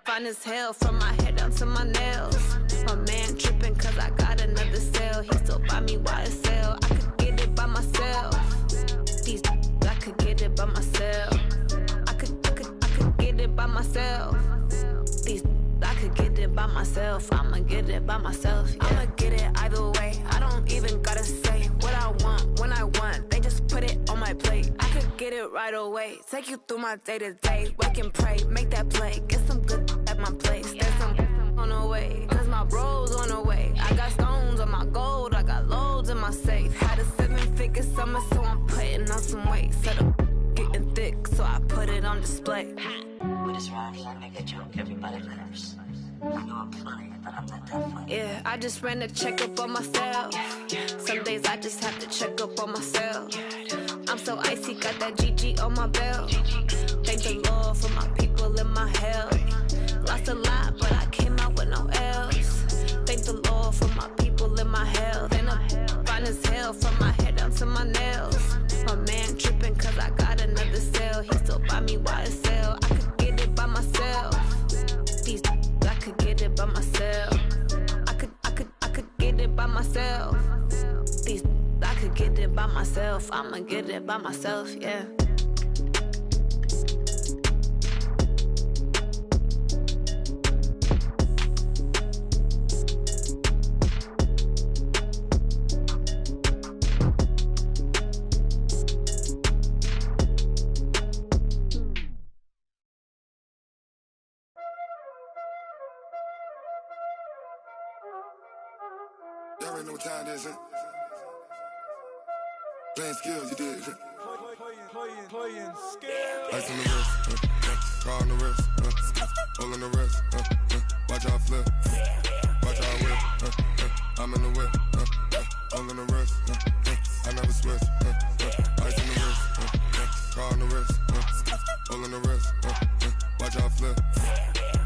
Fine as hell from my head down to my nails. My man tripping cause I got another sale. He still buy me YSL. I could get it by myself. These I could get it by myself. I could get it by myself. These I could get it by myself. I'ma get it by myself. Yeah. I'ma get it either way. I don't even gotta say what I want when I want. They just put it on my plate. I could get it right away. Take you through my day to day. Wake and pray, make that play. Get some good at my place. There's some on the way. Cause my bro's on the way. I got stones on my gold. I got loads in my safe. Had a 7-figure summer, so I'm putting on some weight. Set up getting thick, so I put it on display. With this rhyme, I make a joke, everybody laughs. I know I'm funny, but I'm not that funny. Yeah, I just ran a checkup on myself. Some days I just have to check up on myself. I'm so icy, got that GG on my belt. Thank the Lord for my people in my hell. Lost a lot, but I came out with no L's. Thank the Lord for my people in my hell. Then I'm fine as hell from my head down to my nails. My man tripping cause I got another sale. He still buy me YSL. I could get it by myself. These I could get it by myself. I could get it by myself. These I could get it by myself. I'ma get it by myself, yeah. Y'all already know what time it is, huh? Playing skills, you did, huh? Playing skills. Ice on the wrist, car on the wrist, hole in the wrist, watch out flip, watch out whip, I'm in the whip, hole in the wrist, I never switch, ice on the wrist, car on the wrist, hole in the wrist, watch out flip,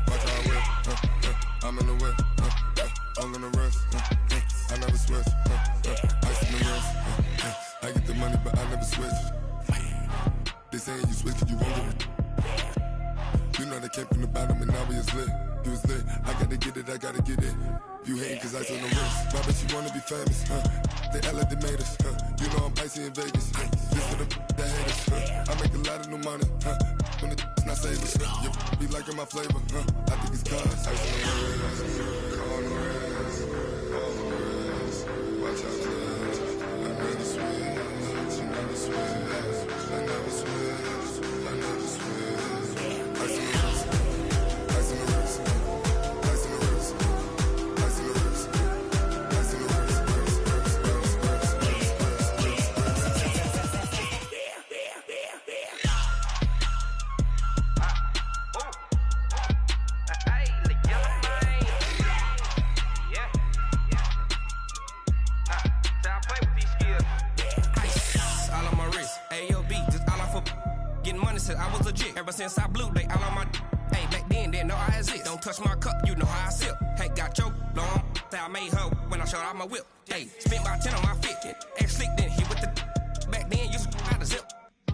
watch out whip, I'm in the whip, hole in the wrist, I never switch, ice on the wrist, I get the money but I never switch. They saying you switch 'cause you won't get it. You know they came from the bottom and now we is lit. You was lit, I gotta get it, I gotta get it. You hating 'cause ice on the wrist. Why bet you wanna be famous, They Ella, they made us, You know I'm icy in Vegas, This for the that hate us, I make a lot of new money, When the not savers, You be liking my flavor, I think it's cause ice on the wrist, car on the wrist, all the wrist. Watch out, cuz I never switch, you never switch. I never switch, I never switch. Ice on the wrist, ice on the wrist, ice on the wrist, ice on the wrist, ice on the wrist, I was legit. Ever since I blew, they all on my hey, back then, didn't know I exist. Don't touch my cup, you know how I sip. Hey, got your long, say I made her when I showed out my whip. Hey, spent about 10 on my fit. Ex slick, then hit with the back then, used to out the zip.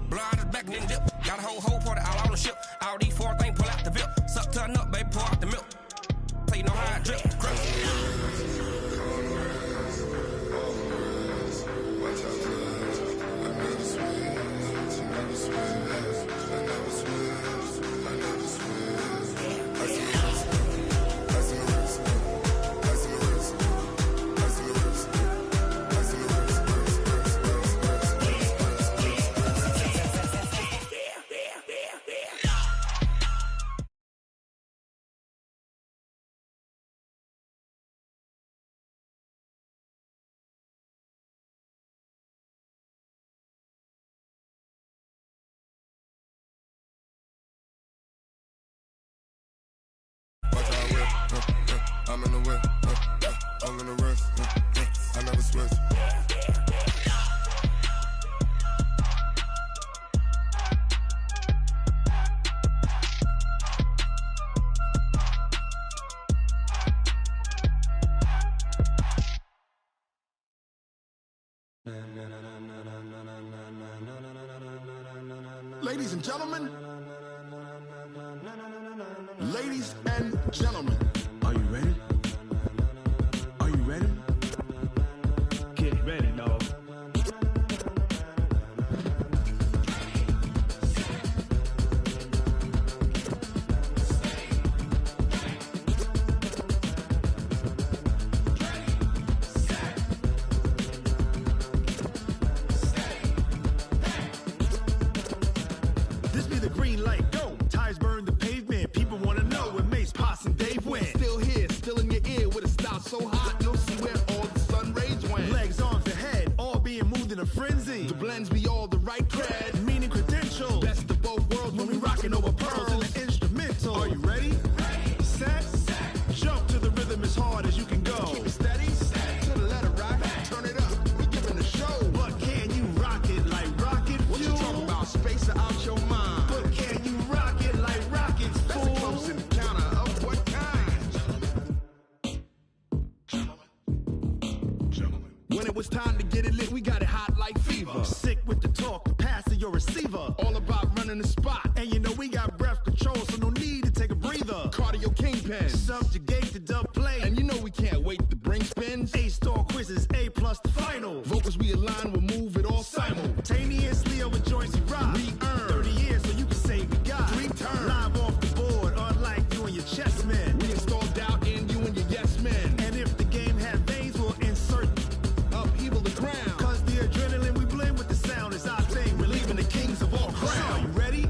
Blow out his back, then dip. Got a whole party all on the ship. All these 4 things pull out the VIP. Suck, turn up, baby, pour out the milk. So you know how I drip. Crush. watch out, cuz I never switch, you never switch. I never switch, I never switch. Ice on the wrist, ice on the wrist, ice on the wrist, ice on the wrist, ice on the wrist, I'm in the whip, all in the wrist, I never switch. Ladies and gentlemen, Ladies and gentlemen, are you ready? Are you ready? Get ready, dog. This be the green light, go. Tires burn the pavement. People wanna know where Mace, Potts, and Dave went. Still here, still in your ear with a style so hot, you'll see where all the sun rays went. Legs, arms, and head, all being moved in a frenzy. The blends be all the right cred, meaning credentials. Best of both worlds when we rockin' over pearls in the instrumental. Are you ready? Set, jump to the rhythm as hard as you can go. Keep it steady, to the letter right, turn it up, we giving the show. But can you rock it like rocket fuel? What you talking about, space out your mind? But can you rock it like rockets, fool? That's a close encounter of what kind? Gentlemen. When it was time to get it lit, we got it hot like fever. Sick with the talk, the pass to your receiver. All about running the spot. And you know we got breath control, so no need to take a breather. Cardio kingpin, subjugate the dub play. And you know we can't wait to bring spins. A-star quizzes, A+ the final. Vocals we align, we'll move it all simultaneously over joints we rock. We earn 30 years so you can say we got 3 turns. Live off the board, unlike you and your chess men. We install doubt in you and your yes men. And if the game had veins, we'll insert upheaval the ground. Cause the adrenaline we blend with the sound is our thing. We're leaving the kings of all crowns. Are you ready?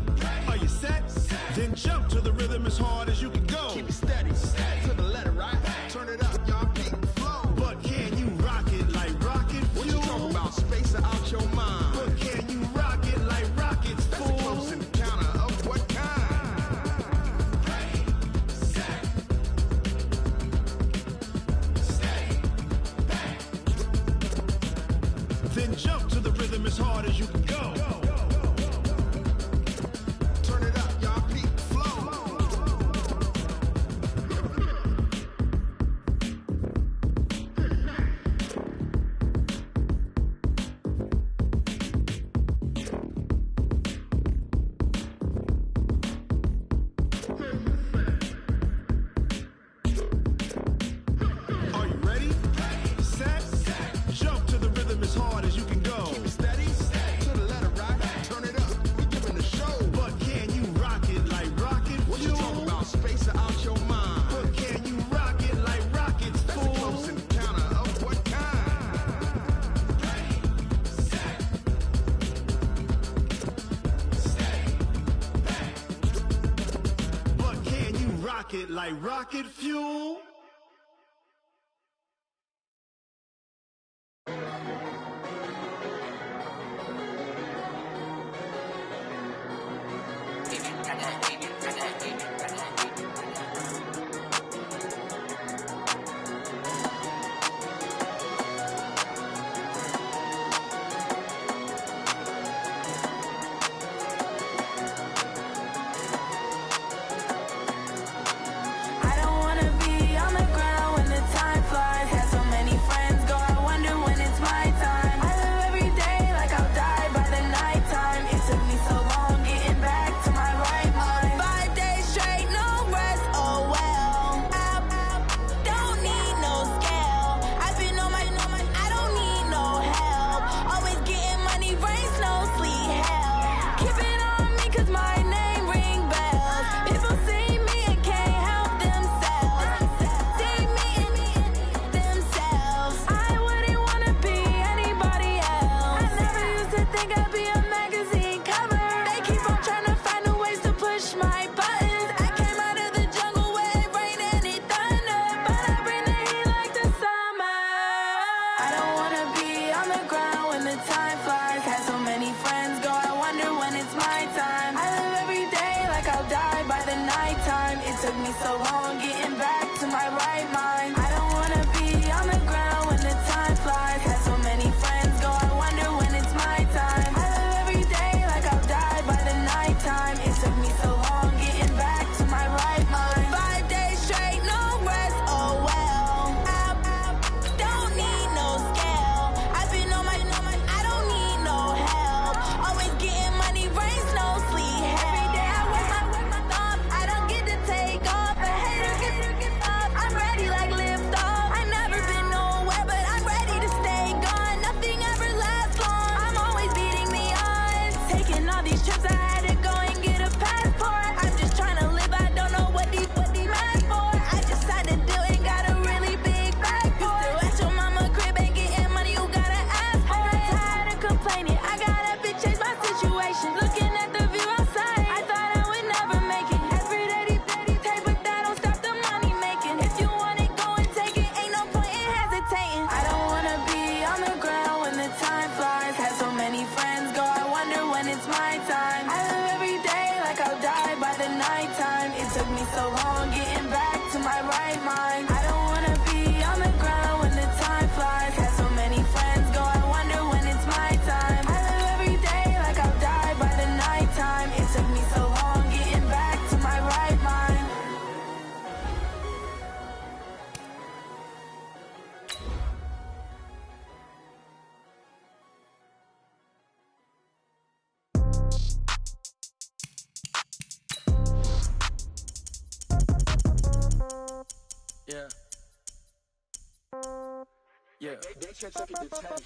Are you set? Then jump to the rhythm as hard as you can go. Keep it steady, to the letter right. Turn it up, y'all keep the flow. But can you rock it like rocket fuel? What you talking about, space out your mind? But can you rock it like rockets, fool? That's a close encounter of what kind? Then jump to the rhythm as hard as you can go. Turn it up, y'all keep the flow. Are you ready? Set, jump to the rhythm as hard as you can go. Keep it steady, to the letter right. Turn it up, we giving the show. But can you rock it like rocket fuel? What you talking about, space out your mind? But can you rock it like rockets, fool? That's a close encounter of what kind? But can you rock it like rocket fuel? I don't wanna be on the ground when the time flies. Had so many friends go, I wonder when it's my time. I live every day like I'll die by the nighttime. It took me so long getting back to my right mind. 5 days straight, no rest, oh well. I don't need no scale. I've been on my, I don't need no help. Always getting money, rain, snow, sleet, hell. Keep it on me cause my name ring bells. People see me and can't help themselves. See me and themselves. I wouldn't wanna be anybody else. I never used to think I'd be a magazine cover. They keep on trying to find new ways to push my buttons. I came out of the jungle where it rained and it thundered, but I bring the heat like the summer. I don't wanna be on the ground when the time flies. Had so many friends go, I wonder when it's my time. I live every day like I'll die by the nighttime. It took me so long getting back to my right mind. I don't wanna be on the ground when the time flies. Had so many friends go, I wonder when it's my time. I live every day like I'll die by the nighttime. It took me so long getting back to my right mind. 5 days straight, no rest, oh well. I don't need no scale. I've been on my, I don't need no help. Always getting money, rain, snow, sleet, hell. Every day I work my thumb, I don't get to take off. took me so long getting back to my right mind. I don't wanna be on the ground when the time flies. Had so many friends go, I wonder when it's my time. I live every day like I'll die by the nighttime. It took me so long getting back to my right mind. Yeah. Yeah.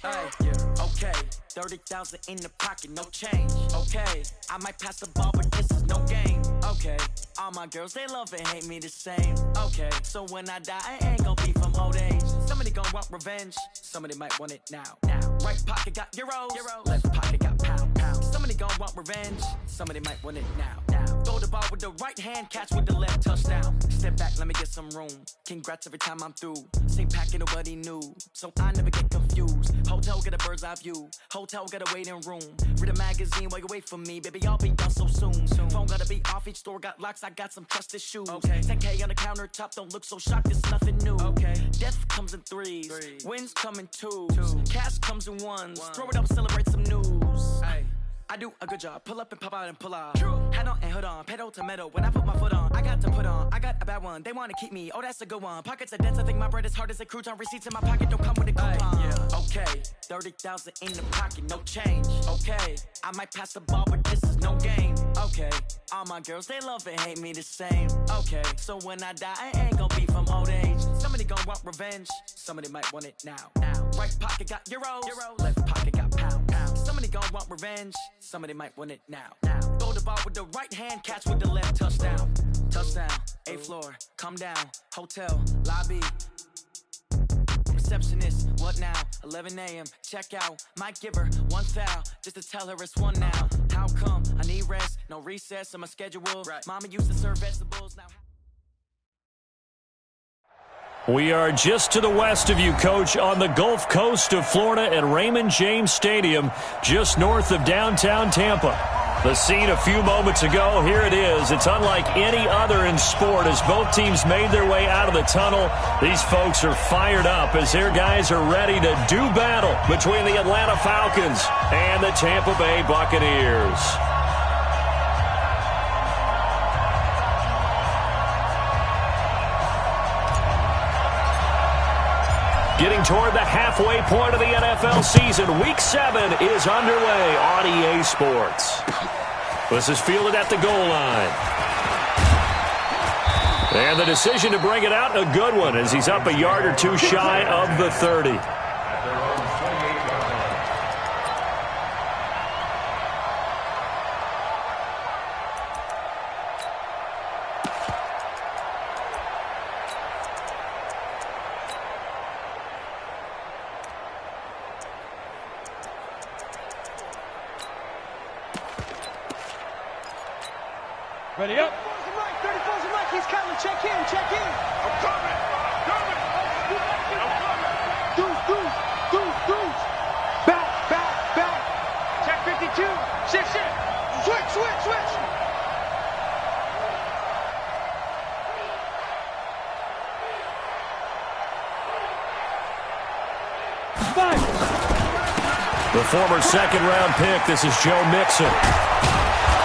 Hey, yeah. Okay. 30,000 in the pocket, no change. Okay. I might pass the ball, but this is no game. Okay. All my girls, they love and hate me the same. Okay. So when I die, I ain't gonna be from old age. Somebody gon' want revenge. Somebody might want it now. Right pocket got euros. Left pocket got pound. Somebody gon' want revenge. Somebody might want it now. Throw the ball with the right hand, catch with the left, touchdown. Step back, let me get some room. Congrats every time I'm through. Same packet, nobody knew. So I never get confused. Hotel get a bird's eye view. Hotel get a waiting room. Read a magazine while you wait for me. Baby, I'll be done so soon. Phone gotta be off, each store got locks. I got some trusted shoes. 10K on the countertop, don't look so shocked, it's nothing new. Death comes in threes. Wins come in twos. Cash comes in ones. Throw it up, celebrate some news. I do a good job. Pull up and pop out and pull out. Head on and hood on. Pedal to metal. When I put my foot on, I got to put on. I got a bad one. They want to keep me. Oh, that's a good one. Pockets are dense. I think my bread is hard as a crouton. Receipts in my pocket don't come with a coupon. Okay. 30,000 in the pocket. No change. Okay. I might pass the ball, but this is no game. Okay. All my girls, they love and hate me the same. Okay. So when I die, I ain't gonna be from old age. Somebody gon' want revenge. Somebody might want it now. Right pocket got euros. Left pocket got pound. Somebody gon' want revenge. Somebody might want it now. Throw the ball with the right hand, catch with the left, touchdown. Touchdown, 8th floor, come down. Hotel, lobby. Receptionist, what now? 11 a.m., check out. Might give her one foul, just to tell her it's one now. How come? I need rest, no recess on my schedule. Mama used to serve vegetables, now... We are just to the west of you, Coach, on the Gulf Coast of Florida at Raymond James Stadium, just north of downtown Tampa. The scene a few moments ago, here it is. It's unlike any other in sport as both teams made their way out of the tunnel. These folks are fired up as their guys are ready to do battle between the Atlanta Falcons and the Tampa Bay Buccaneers. Getting toward the halfway point of the NFL season, Week 7 is underway on EA Sports. This is fielded at the goal line. And the decision to bring it out, a good one, as he's up a yard or two shy of the 30. Ready up. 34's right. He's coming. Check in. I'm coming. Deuce. Back. Check 52. Shift. Switch. The former second-round pick, this is Joe Mixon.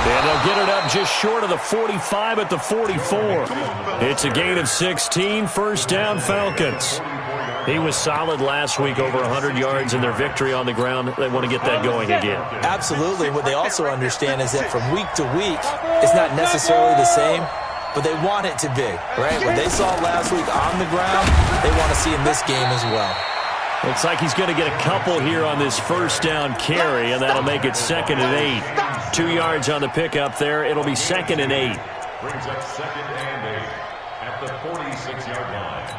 And they'll get it up just short of the 45 at the 44. It's a gain of 16, first down Falcons. He was solid last week, over 100 yards in their victory on the ground. They want to get that going again. Absolutely. What they also understand is that from week to week, it's not necessarily the same, but they want it to be, right? What they saw last week on the ground, they want to see in this game as well. Looks like he's going to get a couple here on this first down carry, and that'll make it 2nd and 8. 2 yards on the pickup there. It'll be 2nd and 8. Brings up 2nd and 8 at the 46-yard line.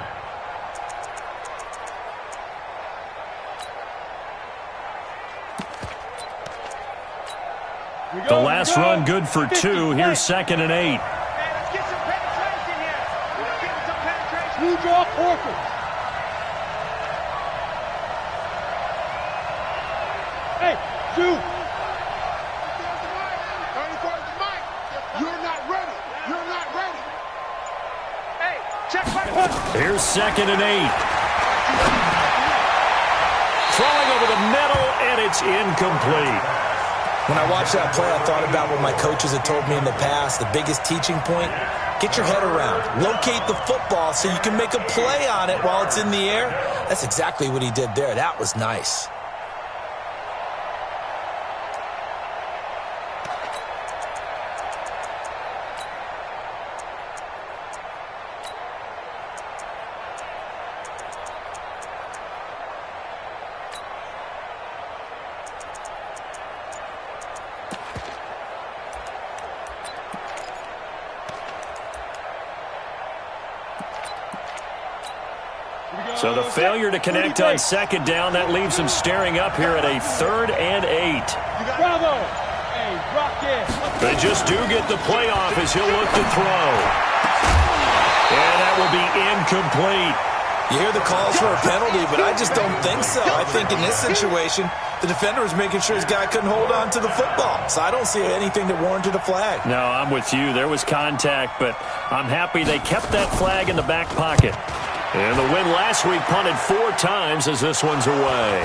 The last run good for 2. Here's 2nd and 8. Let's get some penetration here. We're getting some penetration. New draw quarter. Hey, shoot. You're not ready. Here's 2nd and 8. Throwing over the middle, and it's incomplete. When I watched that play, I thought about what my coaches had told me in the past. The biggest teaching point, get your head around. Locate the football so you can make a play on it while it's in the air. That's exactly what he did there. That was nice. So the failure to connect on 2nd down, that leaves him staring up here at a 3rd and 8. Bravo! Hey, rock it. They just do get the play off as he'll look to throw. And that will be incomplete. You hear the calls for a penalty, but I just don't think so. I think in this situation, the defender was making sure his guy couldn't hold on to the football. So I don't see anything that warranted a flag. No, I'm with you. There was contact, but I'm happy they kept that flag in the back pocket. And the win last week punted 4 times as this one's away.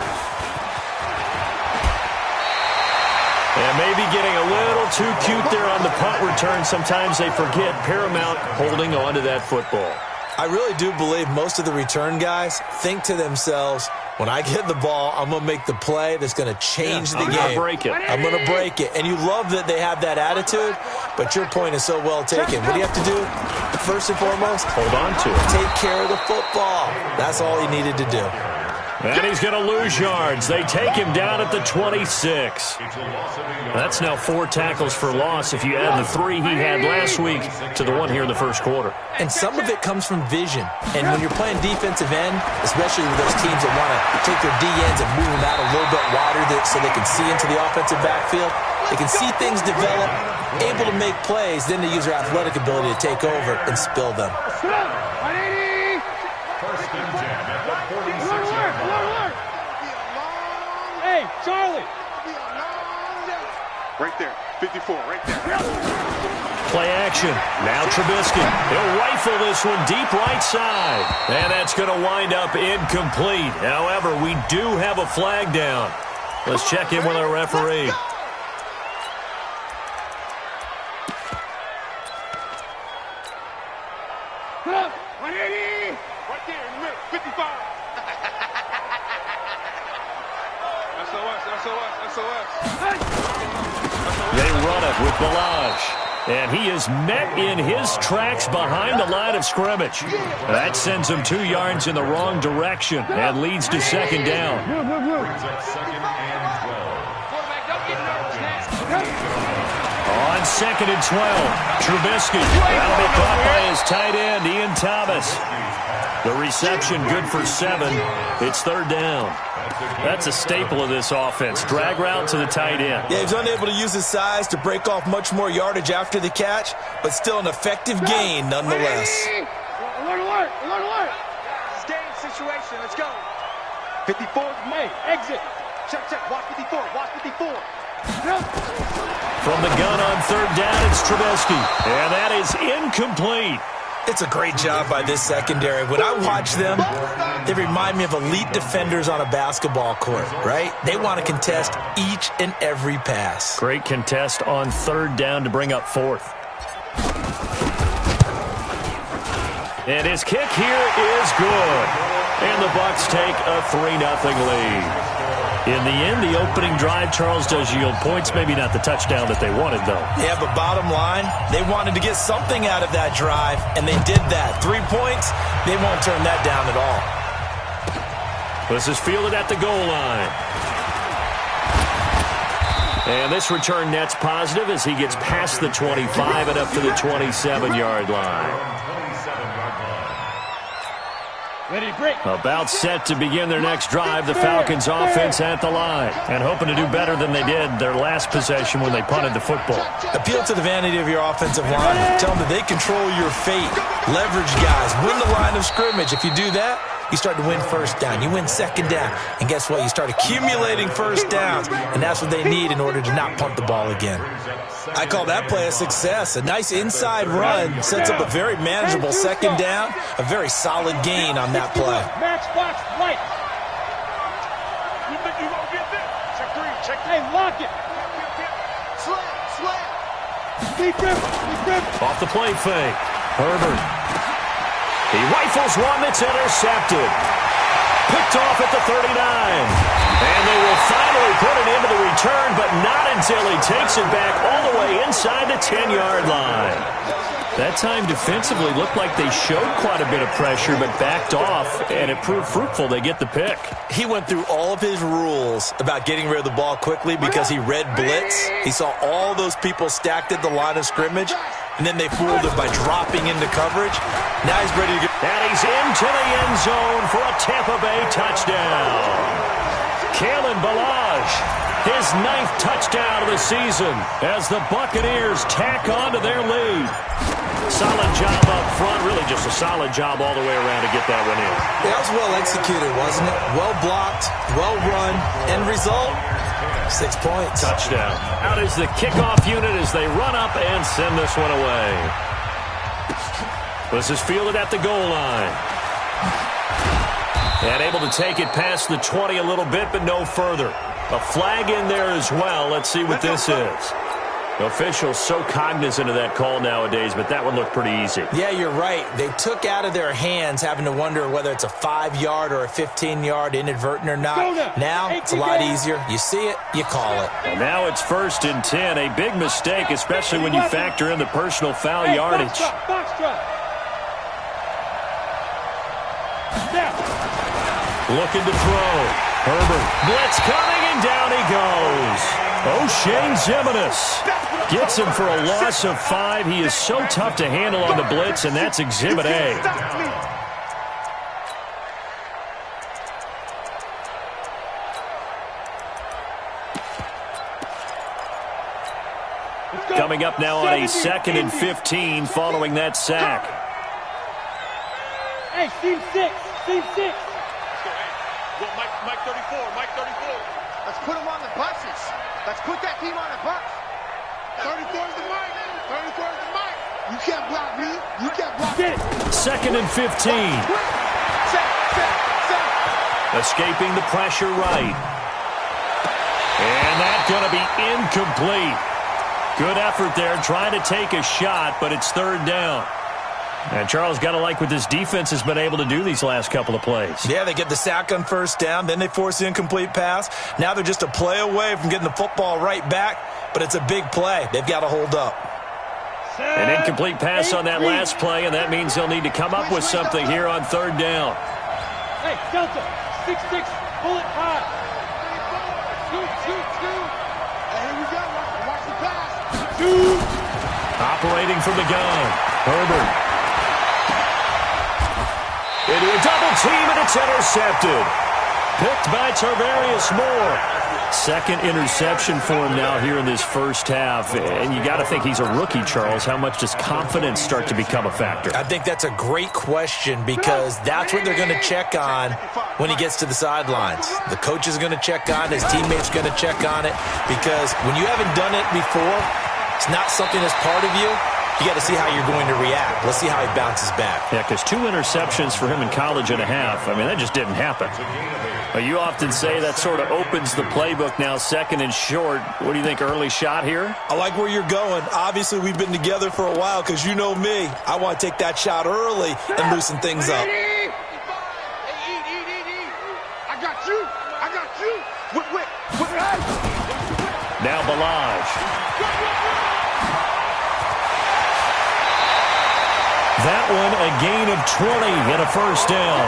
And maybe getting a little too cute there on the punt return. Sometimes they forget paramount holding on to that football. I really do believe most of the return guys think to themselves, when I get the ball, I'm going to make the play that's going to change the game. I'm going to break it. I'm going to break it. And you love that they have that attitude, but your point is so well taken. What do you have to do? First and foremost, hold on to it. Take care of the football. That's all he needed to do. And he's going to lose yards. They take him down at the 26. That's now 4 tackles for loss if you add the 3 he had last week to the 1 here in the first quarter. And some of it comes from vision. And when you're playing defensive end, especially with those teams that want to take their D-ends and move them out a little bit wider so they can see into the offensive backfield, they can see things develop, able to make plays, then they use their athletic ability to take over and spill them. First and 10 at the 46-yard line. Hey, Charlie. Right there, 54, right there. Play action. Now Trubisky. He'll rifle this one deep right side. And that's going to wind up incomplete. However, we do have a flag down. Let's check in with our referee. Put up, 180. Right there, in the middle, 55. SOS. They run it with Balaj. And he is met in his tracks behind the line of scrimmage. That sends him 2 yards in the wrong direction and leads to 2nd down. Brings up 2nd and 12. On 2nd and 12, Trubisky. That'll be caught by his tight end, Ian Thomas. The reception good for 7. It's 3rd down. That's a staple of this offense. Drag route to the tight end. Yeah, he's unable to use his size to break off much more yardage after the catch, but still an effective gain nonetheless. Alert, alert, alert. Game situation, let's go. 54, May, exit. Check, watch 54, watch 54. From the gun on 3rd down, it's Trubisky. And that is incomplete. It's a great job by this secondary. When I watch them, they remind me of elite defenders on a basketball court, right? They want to contest each and every pass. Great contest on 3rd down to bring up 4th. And his kick here is good. And the Bucs take a 3-0 lead. In the end, the opening drive, Charles, does yield points. Maybe not the touchdown that they wanted, though. Yeah, but bottom line, they wanted to get something out of that drive, and they did that. 3 points, they won't turn that down at all. This is fielded at the goal line. And this return net's positive as he gets past the 25 and up to the 27-yard line. Ready to break. About set to begin their next drive, the Falcons offense at the line. And hoping to do better than they did their last possession when they punted the football. Appeal to the vanity of your offensive line. Tell them that they control your fate. Leverage guys. Win the line of scrimmage. If you do that, you start to win first down. You win second down. And guess what? You start accumulating first downs. And that's what they need in order to not punt the ball again. I call that play a success. A nice inside run sets up a very manageable second down. A very solid gain on that play. Matchbox right. You think you won't get this? Check three. Check. Hey, lock it. Slam. Deep rip. Off the play fake. Herbert. He rifles one that's intercepted. Picked off at the 39. And they will finally put it into the return, but not until he takes it back all the way inside the 10-yard line. That time defensively looked like they showed quite a bit of pressure, but backed off, and it proved fruitful. They get the pick. He went through all of his rules about getting rid of the ball quickly because he read blitz. He saw all those people stacked at the line of scrimmage, and then they fooled him by dropping into coverage. Now he's ready to get... And he's into the end zone for a Tampa Bay touchdown. Kalen Ballage, his 9th touchdown of the season as the Buccaneers tack on to their lead. Solid job up front, really just a solid job all the way around to get that one in. That was well executed, wasn't it? Well blocked, well run. End result, 6 points. Touchdown. Out is the kickoff unit as they run up and send this one away. This is fielded at the goal line. And able to take it past the 20 a little bit, but no further. A flag in there as well. Let's see what this is. The officials so cognizant of that call nowadays, but that one looked pretty easy. Yeah, you're right. They took out of their hands having to wonder whether it's a 5-yard or a 15-yard inadvertent or not. Now it's a lot easier. You see it, you call it. And now it's 1st and 10. A big mistake, especially when you factor in the personal foul yardage. Box drop. Looking to throw. Herbert. Blitz coming, and down he goes. O'Shane Ximines gets him for a loss of 5. He is so tough to handle on the blitz, and that's Exhibit A. Coming up now on a 2nd and 15 following that sack. Hey, team 6. Well, Mike 34. Let's put him on the buses. Let's put that team on the bus. 34 is the Mike. You can't block me. You can't block me. 2nd and 15. Escaping the pressure right. And that's going to be incomplete. Good effort there, trying to take a shot, but it's 3rd down. And Charles, got to like what this defense has been able to do these last couple of plays. Yeah, they get the sack on 1st down, then they force the incomplete pass. Now they're just a play away from getting the football right back, but it's a big play. They've got to hold up. An incomplete pass on that last play, and that means they'll need to come up with something here on 3rd down. Hey, Delta, 6-6, bullet high. Shoot. Hey, here we go. Watch the pass. Shoot. Operating from the gun. Herbert. Into a double team, and it's intercepted. Picked by Tarvarius Moore. 2nd interception for him now here in this first half. And you got to think he's a rookie, Charles. How much does confidence start to become a factor? I think that's a great question because that's what they're going to check on when he gets to the sidelines. The coach is going to check on it. His teammates are going to check on it because when you haven't done it before, it's not something that's part of you. You got to see how you're going to react. Let's see how he bounces back. Yeah, because 2 interceptions for him in college and a half. I mean, that just didn't happen. But you often say that sort of opens the playbook now, 2nd and short. What do you think, early shot here? I like where you're going. Obviously, we've been together for a while because you know me. I want to take that shot early and loosen things up. Hey, I got you. Whip. Now Ballage. That one a gain of 20 and a 1st down.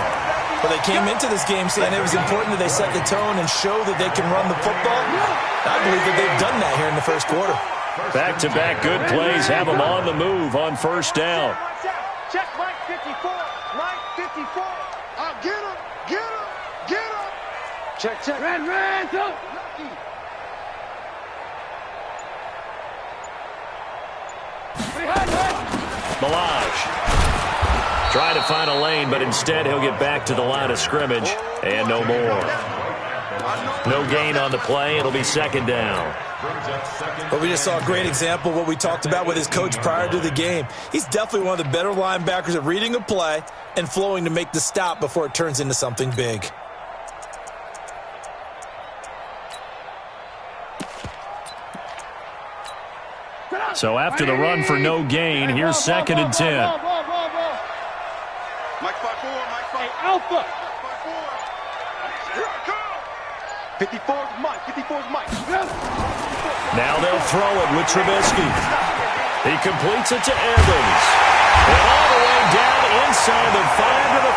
Well, they came into this game saying it was important that they set the tone and show that they can run the football. I believe that they've done that here in the 1st quarter. Back-to-back good plays have them on the move on 1st down. Check Mike 54. Get him. Check. Red, go. Ballage. Trying to find a lane, but instead he'll get back to the line of scrimmage and no more. No gain on the play. It'll be second down. But we just saw a great example of what we talked about with his coach prior to the game. He's definitely one of the better linebackers at reading a play and flowing to make the stop before it turns into something big. So after the run for no gain, here's second and 10. Mike 5-4, Mike 5. Hey, Alpha. 54's Mike, 54's Mike. Now they'll throw it with Trubisky. He completes it to Evans. And all the way down inside the 5 to the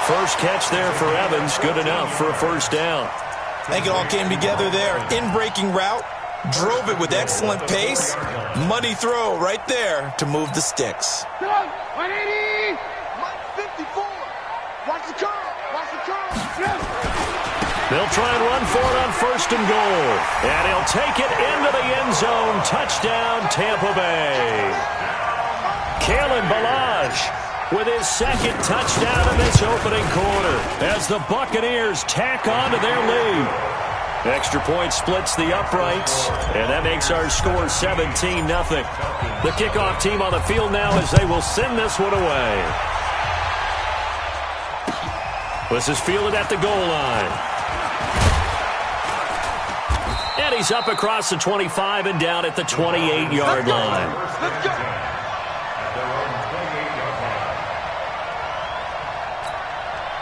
4. First catch there for Evans. Good enough for a first down. I think it all came together there. In-breaking route. Drove it with excellent pace. Money throw right there to move the sticks. 180. Mike 54. Watch the curve. Watch the curve. They'll try and run for it on first and goal. And he'll take it into the end zone. Touchdown, Tampa Bay. Kalen Ballage with his second touchdown in this opening quarter as the Buccaneers tack on to their lead. Extra point splits the uprights, and that makes our score 17-0. The kickoff team on the field now as they will send this one away. This is fielded at the goal line. And he's up across the 25 and down at the 28-yard line. Let's go.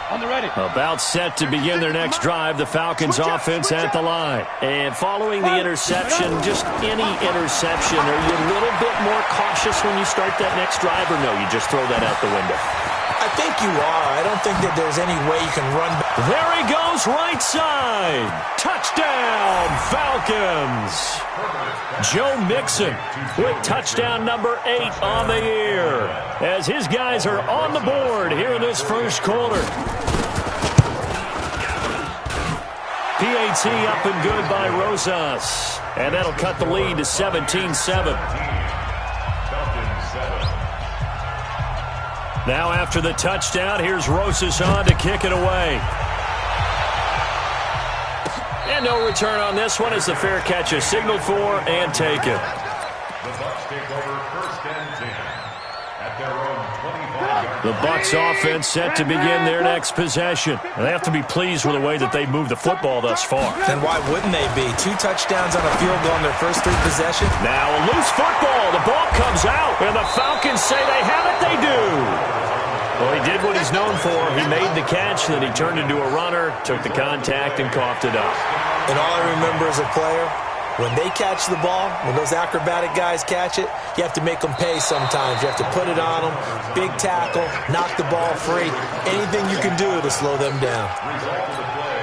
On the ready. About set to begin their next drive, the Falcons offense at the line. And following the interception, just any interception, are you a little bit more cautious when you start that next drive, or no, you just throw that out the window? I think you are. I don't think that there's any way you can run back. There he goes, right side. Touchdown, Falcons. Joe Mixon with touchdown number 8 on the year as his guys are on the board here in this first quarter. PAT up and good by Rosas. And that'll cut the lead to 17-7. Now after the touchdown, here's Rosas on to kick it away. And no return on this one as the fair catch is signaled for and taken. The Bucs take over first and 10 at their own 25-yard. The Bucs offense set to begin their next possession. And they have to be pleased with the way that they've moved the football thus far. And why wouldn't they be? 2 touchdowns on a field goal in their first 3 possessions. Now a loose football. The ball comes out. And the Falcons say they have it. They do. Well, he did what he's known for. He made the catch, then he turned into a runner, took the contact, and coughed it up. And all I remember as a player, when they catch the ball, when those acrobatic guys catch it, you have to make them pay sometimes. You have to put it on them, big tackle, knock the ball free. Anything you can do to slow them down. Result of the play,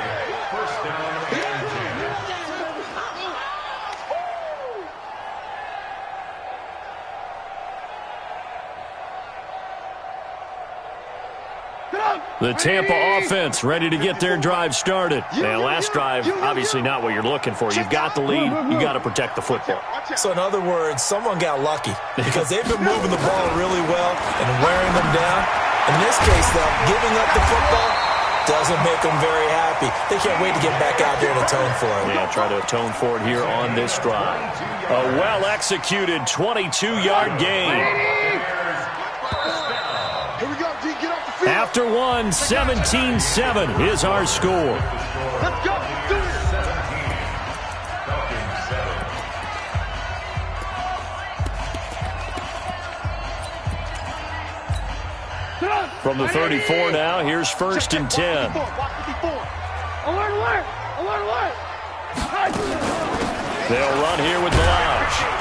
first down and 10. The Tampa offense ready to get their drive started. Now, last drive, obviously not what you're looking for. You've got the lead. You got to protect the football. So, in other words, someone got lucky because they've been moving the ball really well and wearing them down. In this case, though, giving up the football doesn't make them very happy. They can't wait to get back out there and atone for it. Yeah, try to atone for it here on this drive. A well-executed 22-yard gain. Here we go, G. Get off the field. After one, 17-7 is our score. Let's go. Do it. From the 34 now, here's first and 10. Alert, alert. Alert, alert. They'll run here with Ballage.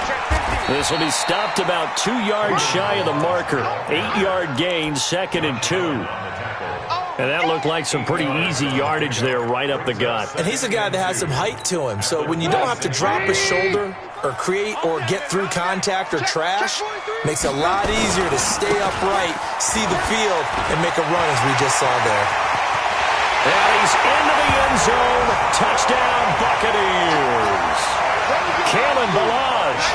This will be stopped about 2 yards shy of the marker. 8-yard gain, second and 2. And that looked like some pretty easy yardage there right up the gut. And he's a guy that has some height to him. So when you don't have to drop his shoulder or create or get through contact or trash, makes it a lot easier to stay upright, see the field, and make a run as we just saw there. And he's into the end zone. Touchdown, Buccaneers. Kalen Ballage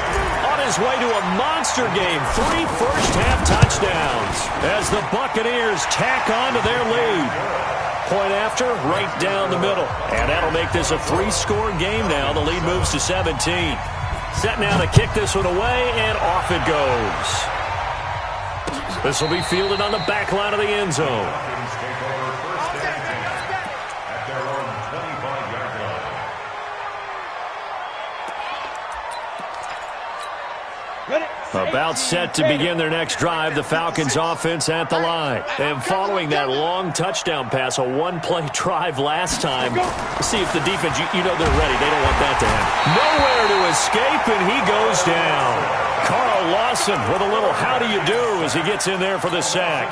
on his way to a monster game. 3 first-half touchdowns. as the Buccaneers tack on to their lead. Point after, right down the middle. And that'll make this a 3-score game now. The lead moves to 17. Set now to kick this one away, and off it goes. This will be fielded on the back line of the end zone. About set to begin their next drive, the Falcons offense at the line. And following that long touchdown pass, a one-play drive last time, see if the defense, you know they're ready. They don't want that to happen. Nowhere to escape, and he goes down. Carl Lawson with a little how do you do as he gets in there for the sack.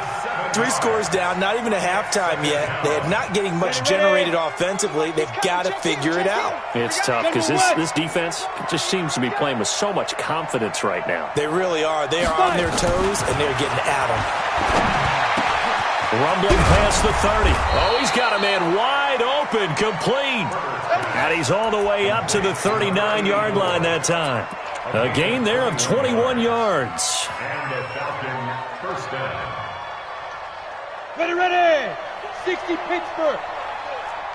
3 scores down, not even a halftime yet. They're not getting much generated offensively. They've got to figure it out. It's tough because this defense just seems to be playing with so much confidence right now. They really are. They are on their toes, and they're getting at them. Rumbling past the 30. Oh, he's got a man wide open, complete. And he's all the way up to the 39-yard line that time. A gain there of 21 yards. And a Falcon first down. Ready! 60 Pittsburgh.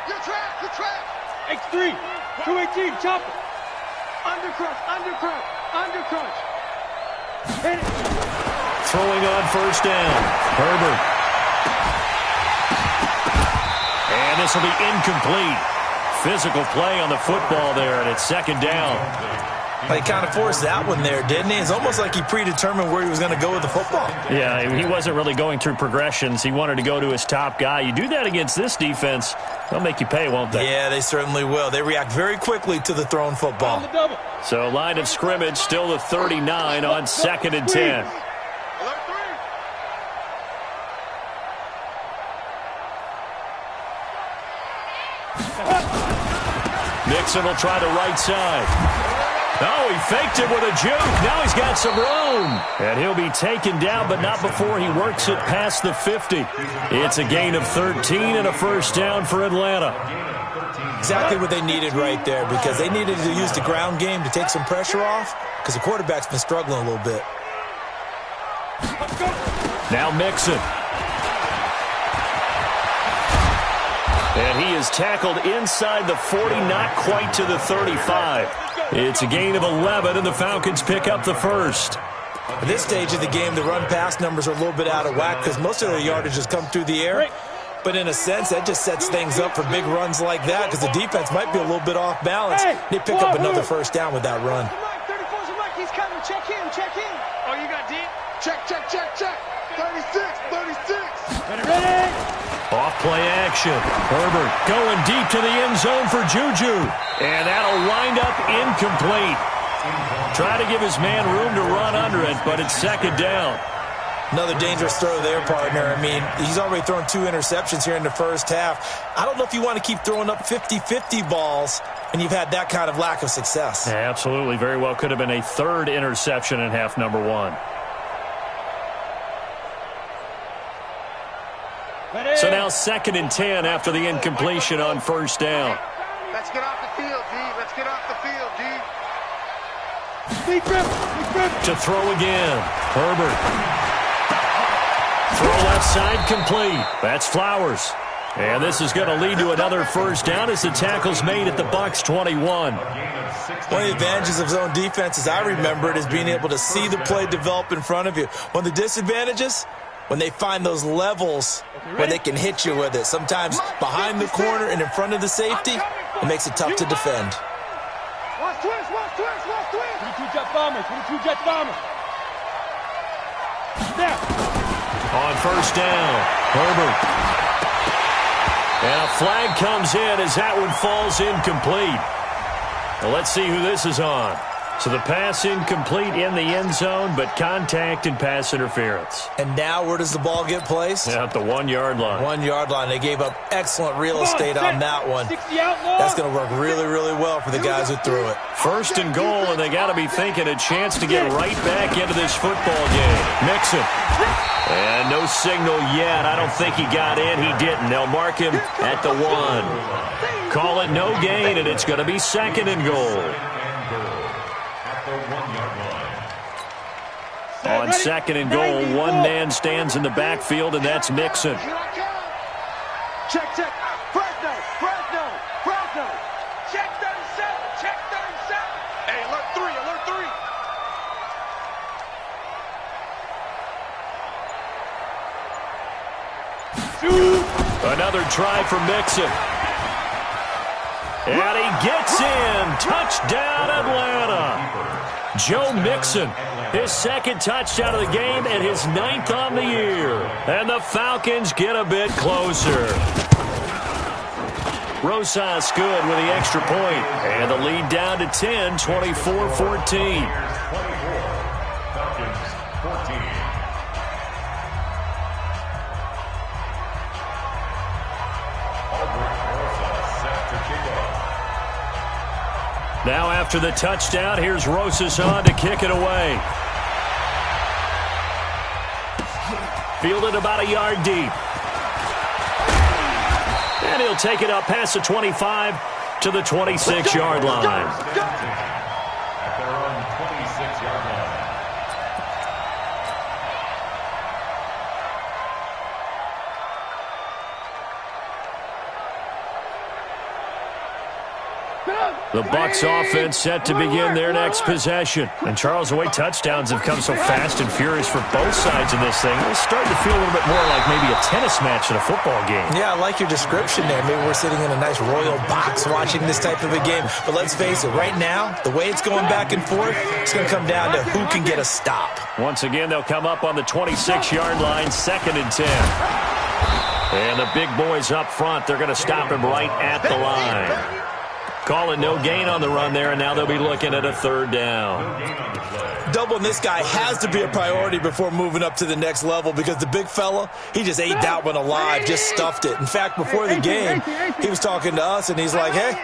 Good track. X3. 218, chop it. Undercrunch. Hit it. Throwing on first down. Herbert. And this will be incomplete. Physical play on the football there, and it's second down. He kind of forced that one there, didn't he? It's almost like he predetermined where he was going to go with the football. Yeah, he wasn't really going through progressions. He wanted to go to his top guy. You do that against this defense, they'll make you pay, won't they? Yeah, they certainly will. They react very quickly to the thrown football. So line of scrimmage, still the 39 on 2nd and 10. Mixon will try the right side. Oh, he faked it with a juke. Now he's got some room. And he'll be taken down, but not before he works it past the 50. It's a gain of 13 and a first down for Atlanta. Exactly what they needed right there, because they needed to use the ground game to take some pressure off, because the quarterback's been struggling a little bit. Now Mixon. And he is tackled inside the 40, not quite to the 35. It's a gain of 11, and the Falcons pick up the first. At this stage of the game, the run-pass numbers are a little bit out of whack because most of their yardage has come through the air. But in a sense, that just sets things up for big runs like that because the defense might be a little bit off balance. They pick up another first down with that run. 34's the mic. He's coming. Check in. Oh, you got deep? Check. 36. Ready! Off-play action. Herbert going deep to the end zone for Juju. And that'll wind up incomplete. Try to give his man room to run under it, but it's second down. Another dangerous throw there, partner. I mean, he's already thrown 2 interceptions here in the first half. I don't know if you want to keep throwing up 50-50 balls when you've had that kind of lack of success. Yeah, absolutely. Very well could have been a 3rd interception in half number 1. So now 2nd and 10 after the incompletion on first down. Let's get off the field, D. Deep grip. To throw again. Herbert. Throw left side complete. That's Flowers. And this is going to lead to another first down as the tackle's made at the Bucs 21. One of the advantages of zone defense, as I remember it, is being able to see the play develop in front of you. One of the disadvantages, when they find those levels where they can hit you with it. Sometimes behind the corner and in front of the safety, it makes it tough to defend. Watch twist. 22 jet bomber. There. On first down, Herbert. And a flag comes in as that one falls incomplete. Well, let's see who this is on. So the pass incomplete in the end zone, but contact and pass interference. And now where does the ball get placed? Yeah, at the 1-yard line. 1-yard line. They gave up excellent real estate on that one. That's going to work really, really well for the guys who threw it. First and goal, and they got to be thinking a chance to get right back into this football game. Mixon. And no signal yet. I don't think he got in. He didn't. They'll mark him at the 1. Call it no gain, and it's going to be 2nd and goal. On second and goal, one man stands in the backfield, and that's Mixon. Check. Fresno. Check 37. Hey, alert 3. Another try for Mixon. And he gets in. Touchdown, Atlanta. Joe Mixon, his second touchdown of the game and his 9th on the year. And the Falcons get a bit closer. Rosas good with the extra point. And the lead down to 10, 24-14. Falcons 14. Now after the touchdown, here's Rosas on to kick it away. Fielded about a yard deep. And he'll take it up past the 25 to the 26-yard line. At their own 26-yard line. The Bucs offense set to begin their next possession. And Charles, the way touchdowns have come so fast and furious for both sides in this thing, it's starting to feel a little bit more like maybe a tennis match in a football game. Yeah, I like your description there. Maybe we're sitting in a nice royal box watching this type of a game. But let's face it, right now, the way it's going back and forth, it's going to come down to who can get a stop. Once again, they'll come up on the 26-yard line, 2nd and 10. And the big boys up front, they're going to stop him right at the line. Call it no gain on the run there, and now they'll be looking at a 3rd down. Doubling this guy has to be a priority before moving up to the next level because the big fella, he just ate that one alive, just stuffed it. In fact, before the game, he was talking to us, and he's like, hey,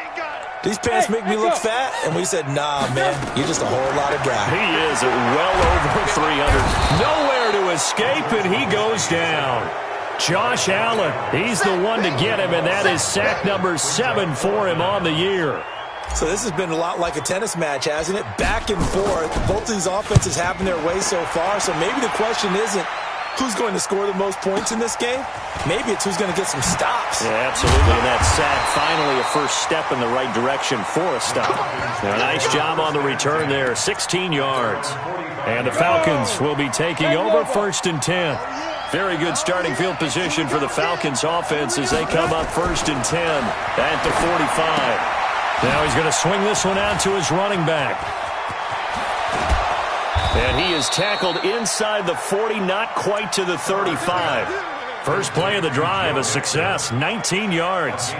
these pants make me look fat? And we said, nah, man, you're just a whole lot of guy. He is at well over 300. Nowhere to escape, and he goes down. Josh Allen, he's the one to get him, and that is sack number 7 for him on the year. So this has been a lot like a tennis match, hasn't it? Back and forth. Both these offenses having their way so far, so maybe the question isn't who's going to score the most points in this game. Maybe it's who's going to get some stops. Yeah, absolutely, and that sack finally a first step in the right direction for a stop. Now, nice job on the return there, 16 yards. And the Falcons will be taking over 1st and 10. Very good starting field position for the Falcons offense as they come up 1st and 10 at the 45. Now he's going to swing this one out to his running back. And he is tackled inside the 40, not quite to the 35. First play of the drive, a success, 19 yards.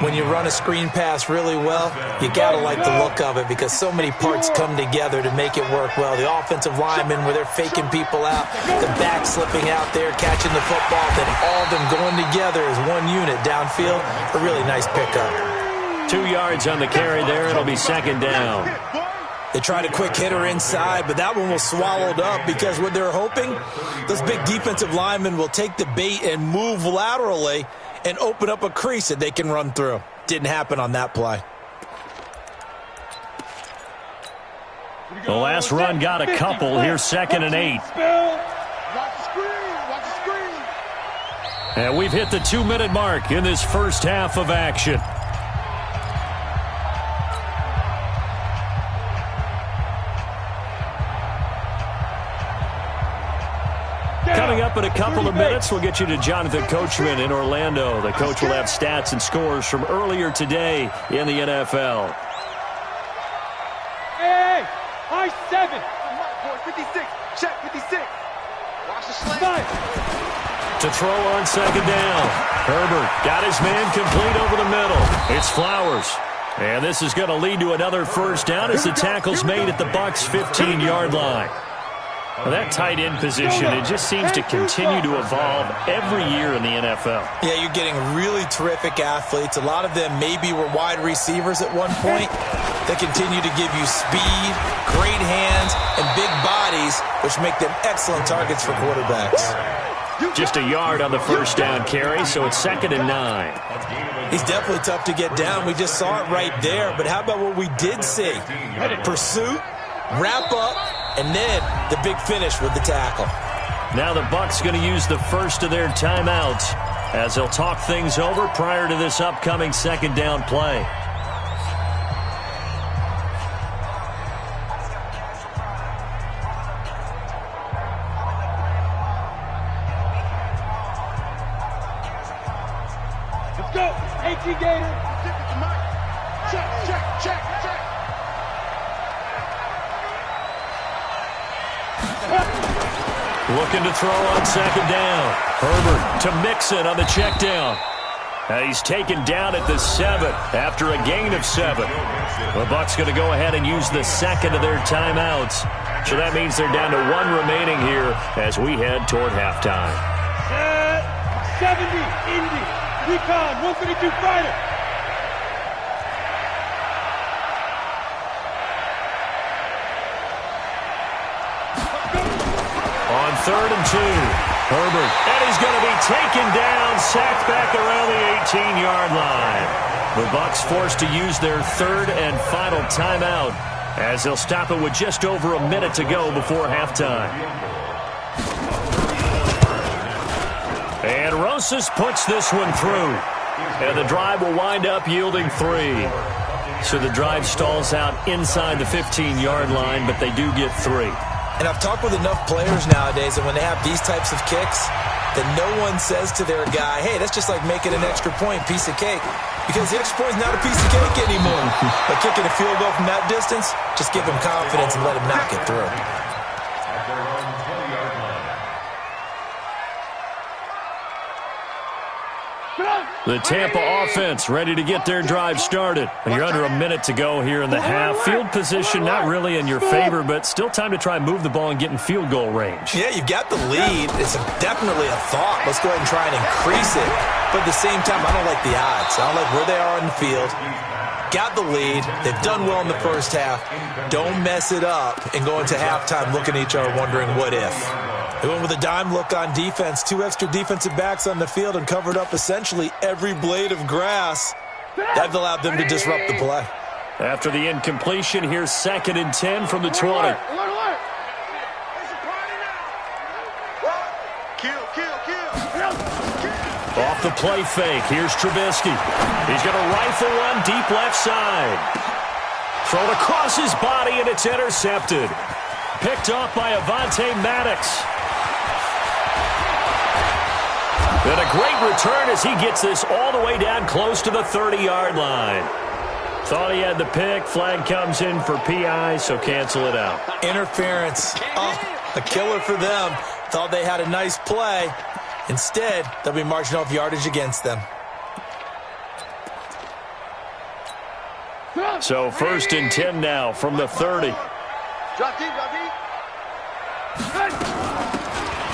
When you run a screen pass really well, you got to like the look of it because so many parts come together to make it work well. The offensive linemen, where they're faking people out, the back slipping out there, catching the football, then all of them going together as one unit downfield. A really nice pickup. 2 yards on the carry there. It'll be 2nd down. They tried a quick hitter inside, but that one was swallowed up because what they're hoping, those big defensive linemen will take the bait and move laterally and open up a crease that they can run through. Didn't happen on that play. The last run got a couple. Here's 2nd and 8. And we've hit the 2-minute mark in this first half of action. Coming up in a couple of minutes, we'll get you to Jonathan Coachman in Orlando. The coach will have stats and scores from earlier today in the NFL. Hey, high 7. 56. Check 56. Watch the slant. To throw on 2nd down. Herbert got his man complete over the middle. It's Flowers. And this is going to lead to another 1st down as the tackle's made at the Bucs' 15-yard line. Well, that tight end position, it just seems to continue to evolve every year in the NFL. Yeah, you're getting really terrific athletes. A lot of them maybe were wide receivers at one point. They continue to give you speed, great hands, and big bodies, which make them excellent targets for quarterbacks. Just a yard on the 1st down carry, so it's 2nd and 9. He's definitely tough to get down. We just saw it right there. But how about what we did see? Pursuit, wrap up, and then the big finish with the tackle. Now the Bucs going to use the first of their timeouts as they'll talk things over prior to this upcoming second down play. Let's go. 18 Gator. Check. Looking to throw on second down. Herbert to Mixon on the check down. He's taken down at the 7 after a gain of 7. The Bucs going to go ahead and use the second of their timeouts. So that means they're down to 1 remaining here as we head toward halftime. 70, Indy, Recon, 152 fighter. On 3rd and 2, Herbert, and he's going to be taken down, sacked back around the 18-yard line. The Bucs forced to use their 3rd and final timeout as they'll stop it with just over a minute to go before halftime. And Rosas puts this one through, and the drive will wind up yielding 3. So the drive stalls out inside the 15-yard line, but they do get 3. And I've talked with enough players nowadays that when they have these types of kicks, that no one says to their guy, hey, that's just like making an extra point, piece of cake. Because the extra point is not a piece of cake anymore. But kicking a field goal from that distance, just give him confidence and let him knock it through. The Tampa offense ready to get their drive started. And you're under a minute to go here in the half. Field position not really in your favor, but still time to try and move the ball and get in field goal range. Yeah, you've got the lead. It's definitely a thought. Let's go ahead and try and increase it. But at the same time, I don't like the odds. I don't like where they are on the field. Got the lead. They've done well in the first half. Don't mess it up and go into halftime looking at each other wondering what if. They went with a dime look on defense. 2 extra defensive backs on the field and covered up essentially every blade of grass. That allowed them to disrupt the play. After the incompletion, here's 2nd and 10 from the 20. Off the play fake, here's Trubisky. He's going to rifle one deep left side. Thrown across his body, and it's intercepted. Picked off by Avonte Maddox. And a great return as he gets this all the way down close to the 30-yard line. Thought he had the pick. Flag comes in for PI, so cancel it out. Interference. Oh, a killer for them. Thought they had a nice play. Instead, they'll be marching off yardage against them. So 1st and 10 now from the 30.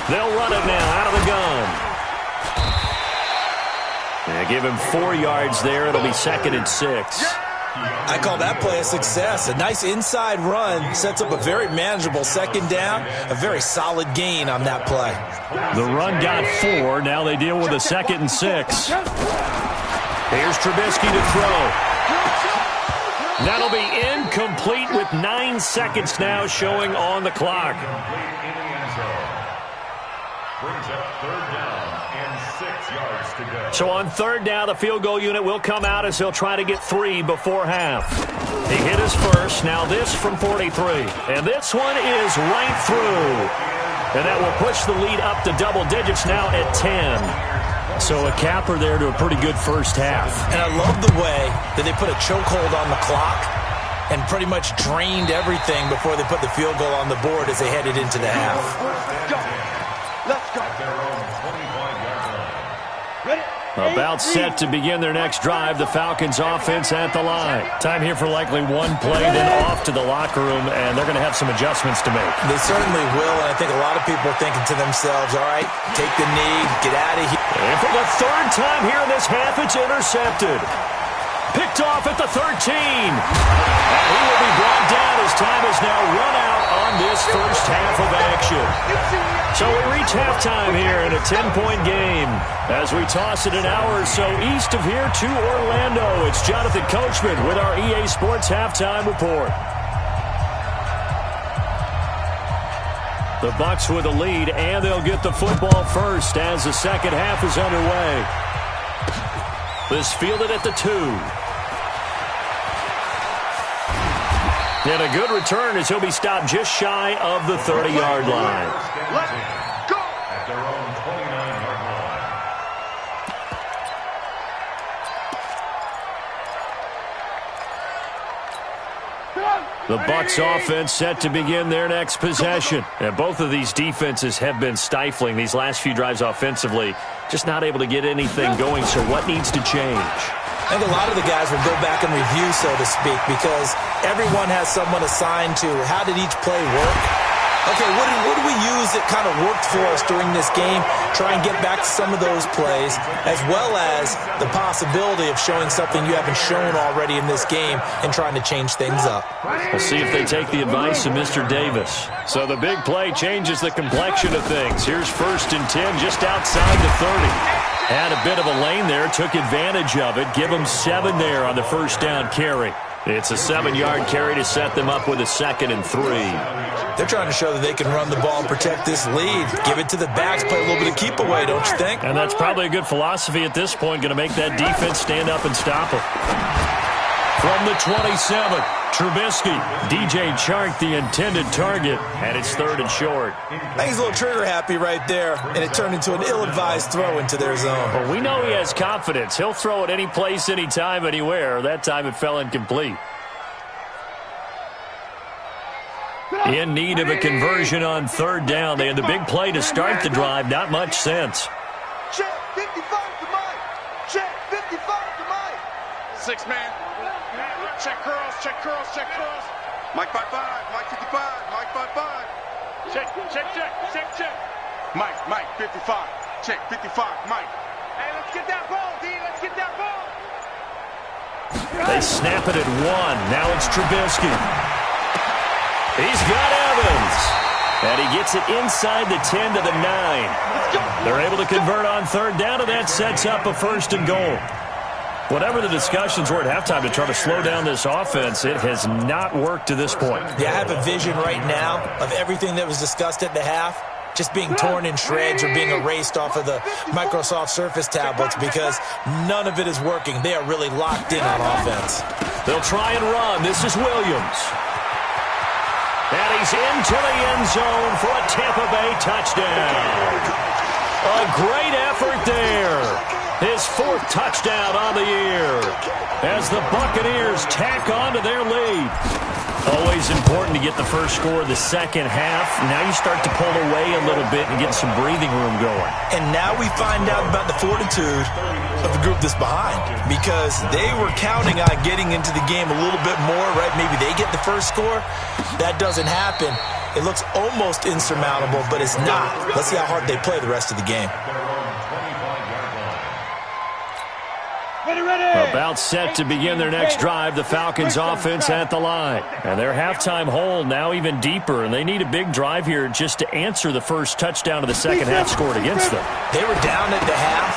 They'll run it now out of the gun. They give him 4 yards there. It'll be 2nd and 6. I call that play a success. A nice inside run sets up a very manageable second down. A very solid gain on that play. The run got 4. Now they deal with a 2nd and 6. Here's Trubisky to throw. That'll be incomplete with 9 seconds now showing on the clock. Brings up 3rd down and 6 yards to go. So on 3rd down, the field goal unit will come out as he'll try to get 3 before half. He hit his first. Now this from 43. And this one is right through. And that will push the lead up to double digits now at 10. So a capper there to a pretty good first half. And I love the way that they put a chokehold on the clock and pretty much drained everything before they put the field goal on the board as they headed into the half. Let's go. About set to begin their next drive, the Falcons offense at the line. Time here for likely one play, then off to the locker room, and they're going to have some adjustments to make. They certainly will, and I think a lot of people are thinking to themselves, all right, take the knee, get out of here. And for the 3rd time here in this half, it's intercepted. Picked off at the 13. And he will be brought down as time is now run out on this first half of action. So we reach halftime here in a 10-point game. As we toss it an hour or so east of here to Orlando, it's Jonathan Coachman with our EA Sports Halftime Report. The Bucks with a lead, and they'll get the football first as the second half is underway. This fielded at the 2. And a good return as he'll be stopped just shy of the 30-yard line. Let's go! At their own 29-yard line. The Bucks offense set to begin their next possession. And both of these defenses have been stifling these last few drives offensively. Just not able to get anything going, so what needs to change? I think a lot of the guys will go back and review, so to speak, because everyone has someone assigned to how did each play work. Okay, what did we use that kind of worked for us during this game? Try and get back to some of those plays, as well as the possibility of showing something you haven't shown already in this game and trying to change things up. We'll see if they take the advice of Mr. Davis. So the big play changes the complexion of things. Here's 1st and 10 just outside the 30. Had a bit of a lane there, took advantage of it. Give them 7 there on the first down carry. It's a 7-yard carry to set them up with a 2nd and 3. They're trying to show that they can run the ball and protect this lead. Give it to the backs, play a little bit of keep away, don't you think? And that's probably a good philosophy at this point, going to make that defense stand up and stop them. From the 27, Trubisky, DJ Chark, the intended target, and it's 3rd and short. I think he's a little trigger happy right there, and it turned into an ill-advised throw into their zone. Well, we know he has confidence. He'll throw it any place, anytime, anywhere. That time it fell incomplete. In need of a conversion on 3rd down. They had the big play to start the drive. Not much sense. Check 55 to Mike. Check 55 to Mike. 6-man. Check curls, check curls, check curls. Mike 55, Mike 55, Mike 55. Check, check, check, check, check. Mike 55. Check 55, Mike. Hey, let's get that ball, D. Let's get that ball. They snap it at 1. Now it's Trubisky. He's got Evans. And he gets it inside the 10 to the 9. They're able to convert on 3rd down, and that sets up a 1st and goal. Whatever the discussions were at halftime to try to slow down this offense, it has not worked to this point. Yeah, I have a vision right now of everything that was discussed at the half just being torn in shreds or being erased off of the Microsoft Surface tablets because none of it is working. They are really locked in on offense. They'll try and run. This is Williams. And he's into the end zone for a Tampa Bay touchdown. A great effort there. His 4th touchdown on the year as the Buccaneers tack on to their lead. Always important to get the first score of the second half. Now you start to pull away a little bit and get some breathing room going. And now we find out about the fortitude of the group that's behind because they were counting on getting into the game a little bit more, right? Maybe they get the first score. That doesn't happen. It looks almost insurmountable, but it's not. Let's see how hard they play the rest of the game. About set to begin their next drive, the Falcons offense at the line. And their halftime hole now even deeper, and they need a big drive here just to answer the first touchdown of the second half scored against them. They were down at the half.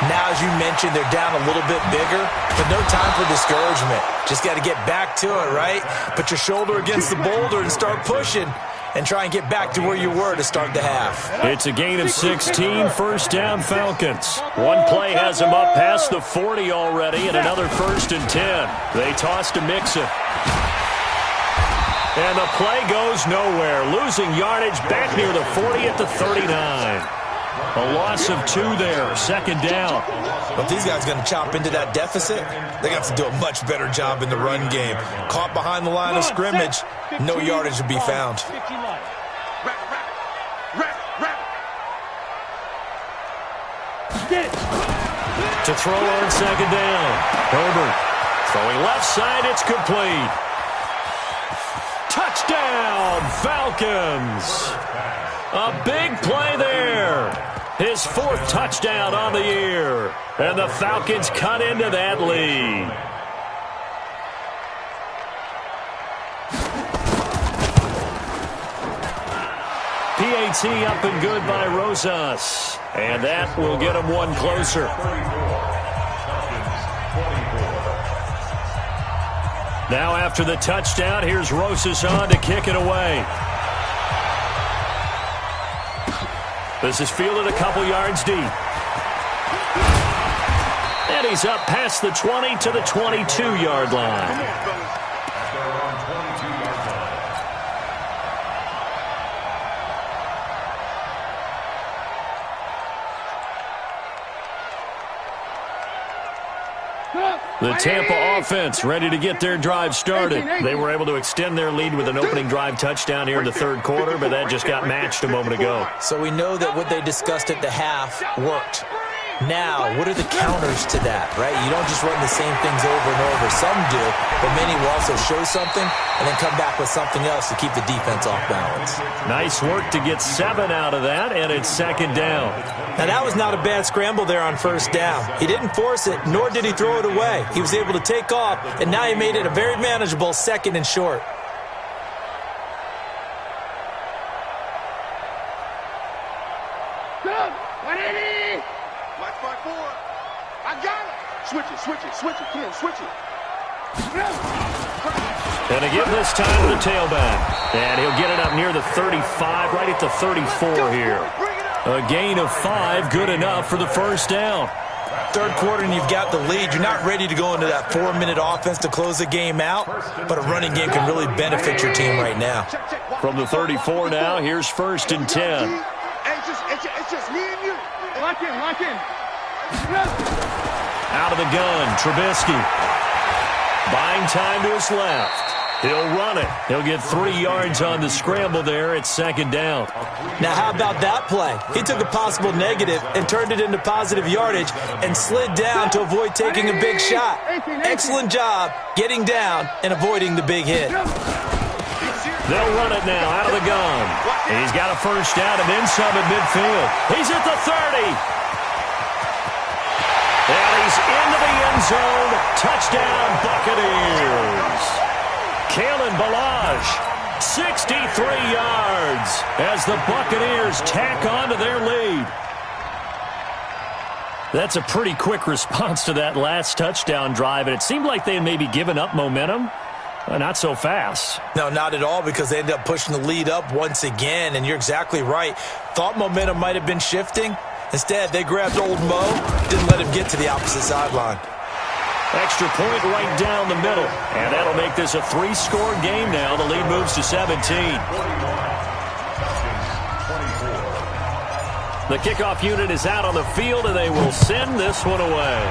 Now, as you mentioned, they're down a little bit bigger, but no time for discouragement. Just got to get back to it, right? Put your shoulder against the boulder and start pushing. And try and get back to where you were to start the half. It's a gain of 16, 1st down Falcons. One play has them up past the 40 already, and another 1st and 10. They toss to Mixon. And the play goes nowhere. Losing yardage back near the 40 at the 39. A loss of 2 there, 2nd down. But these guys are going to chop into that deficit. They got to do a much better job in the run game. Caught behind the line of scrimmage, no yardage to be found. To throw on 2nd down. Herbert throwing left side, it's complete. Touchdown, Falcons. A big play there. His 4th touchdown on the year. And the Falcons cut into that lead. PAT up and good by Rosas. And that will get him one closer. Now after the touchdown, here's Rosas on to kick it away. This is fielded a couple yards deep. And he's up past the 20 to the 22-yard line. The Tampa offense ready to get their drive started. They were able to extend their lead with an opening drive touchdown here in the third quarter, but that just got matched a moment ago. So we know that what they discussed at the half worked. Now, what are the counters to that, right? You don't just run the same things over and over. Some do, but many will also show something and then come back with something else to keep the defense off balance. Nice work to get 7 out of that, and it's second down. Now, that was not a bad scramble there on first down. He didn't force it, nor did he throw it away. He was able to take off, and now he made it a very manageable second and short. Switch it, Ken, switch it. And to give this time to the tailback. And he'll get it up near the 35, right at the 34 here. A gain of 5, good enough for the first down. Third quarter and you've got the lead. You're not ready to go into that 4-minute offense to close the game out, but a running game can really benefit your team right now. From the 34 now, here's 1st and 10. It's just me and you. Lock in. Out of the gun, Trubisky. Buying time to his left. He'll run it. He'll get 3 yards on the scramble there. It's second down. Now, how about that play? He took a possible negative and turned it into positive yardage and slid down to avoid taking a big shot. Excellent job getting down and avoiding the big hit. They'll run it now out of the gun. He's got a first down and then some at midfield. He's at the 30. And he's into the end zone. Touchdown, Buccaneers. Kalen Ballage, 63 yards as the Buccaneers tack on to their lead. That's a pretty quick response to that last touchdown drive, and it seemed like they had maybe given up momentum. Not so fast. No, not at all, because they ended up pushing the lead up once again, and you're exactly right. Thought momentum might have been shifting. Instead, they grabbed old Mo, didn't let him get to the opposite sideline. Extra point right down the middle. And that'll make this a 3-score game now. The lead moves to 17. The kickoff unit is out on the field, and they will send this one away.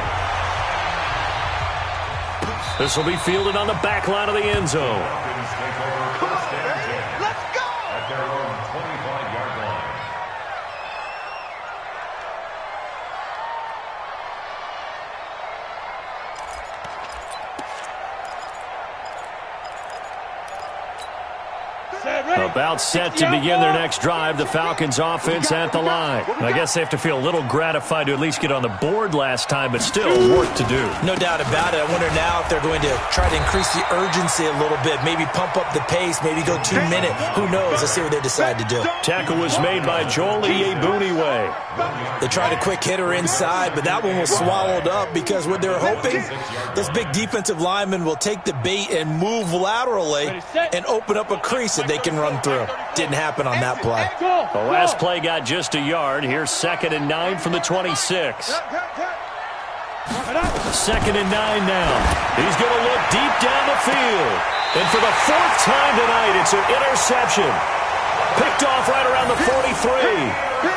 This will be fielded on the back line of the end zone. About set to begin their next drive, the Falcons offense at the line. I guess they have to feel a little gratified to at least get on the board last time, but still work to do. No doubt about it. I wonder now if they're going to try to increase the urgency a little bit, maybe pump up the pace, maybe go 2-minute. Who knows? Let's see what they decide to do. Tackle was made by Joel Iyiegbuniwe. They tried a quick hitter inside, but that one was swallowed up because what they're hoping, those big defensive linemen will take the bait and move laterally and open up a crease that they can run through. Didn't happen on that play. The last play got just a yard. Here's 2nd and 9 from the 26. 2nd and 9 now. He's going to look deep down the field. And for the 4th time tonight, it's an interception. Picked off right around the 43.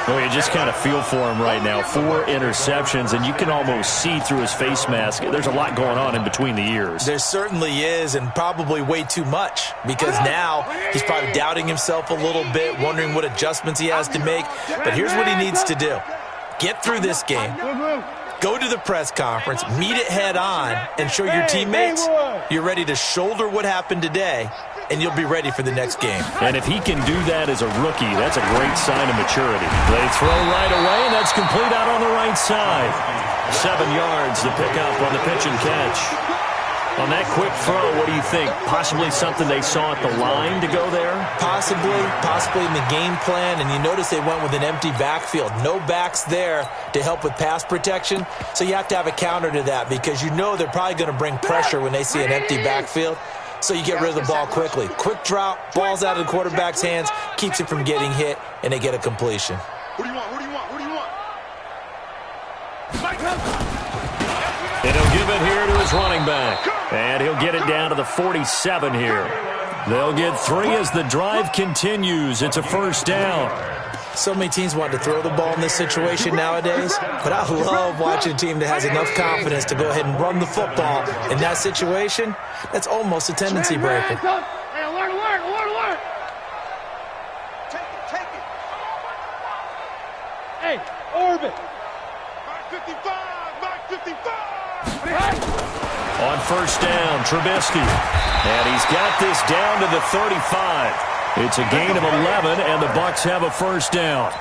Well, you just kind of feel for him right now. 4 interceptions, and you can almost see through his face mask. There's a lot going on in between the ears. There certainly is, and probably way too much, because now he's probably doubting himself a little bit, wondering what adjustments he has to make. But here's what he needs to do. Get through this game. Go to the press conference, meet it head on, and show your teammates you're ready to shoulder what happened today, and you'll be ready for the next game. And if he can do that as a rookie, that's a great sign of maturity. They throw right away, and that's complete out on the right side. 7 yards to pick up on the pitch and catch. On that quick throw, what do you think? Possibly something they saw at the line to go there? Possibly in the game plan, and you notice they went with an empty backfield. No backs there to help with pass protection, so you have to have a counter to that because you know they're probably going to bring pressure when they see an empty backfield, so you get rid of the ball quickly. Quick drop, ball's out of the quarterback's hands, keeps it from getting hit, and they get a completion. What do you want? What do you want? And he'll give it here to his running back. And he'll get it down to the 47 here. They'll get 3 as the drive continues. It's a first down. So many teams want to throw the ball in this situation nowadays, but I love watching a team that has enough confidence to go ahead and run the football. In that situation, that's almost a tendency breaker. Hey, alert, alert, alert, alert! Take it. Hey, orbit! Mark 55, Mark 55! On first down, Trubisky. And he's got this down to the 35. It's a gain of 11, and the Bucs have a first down.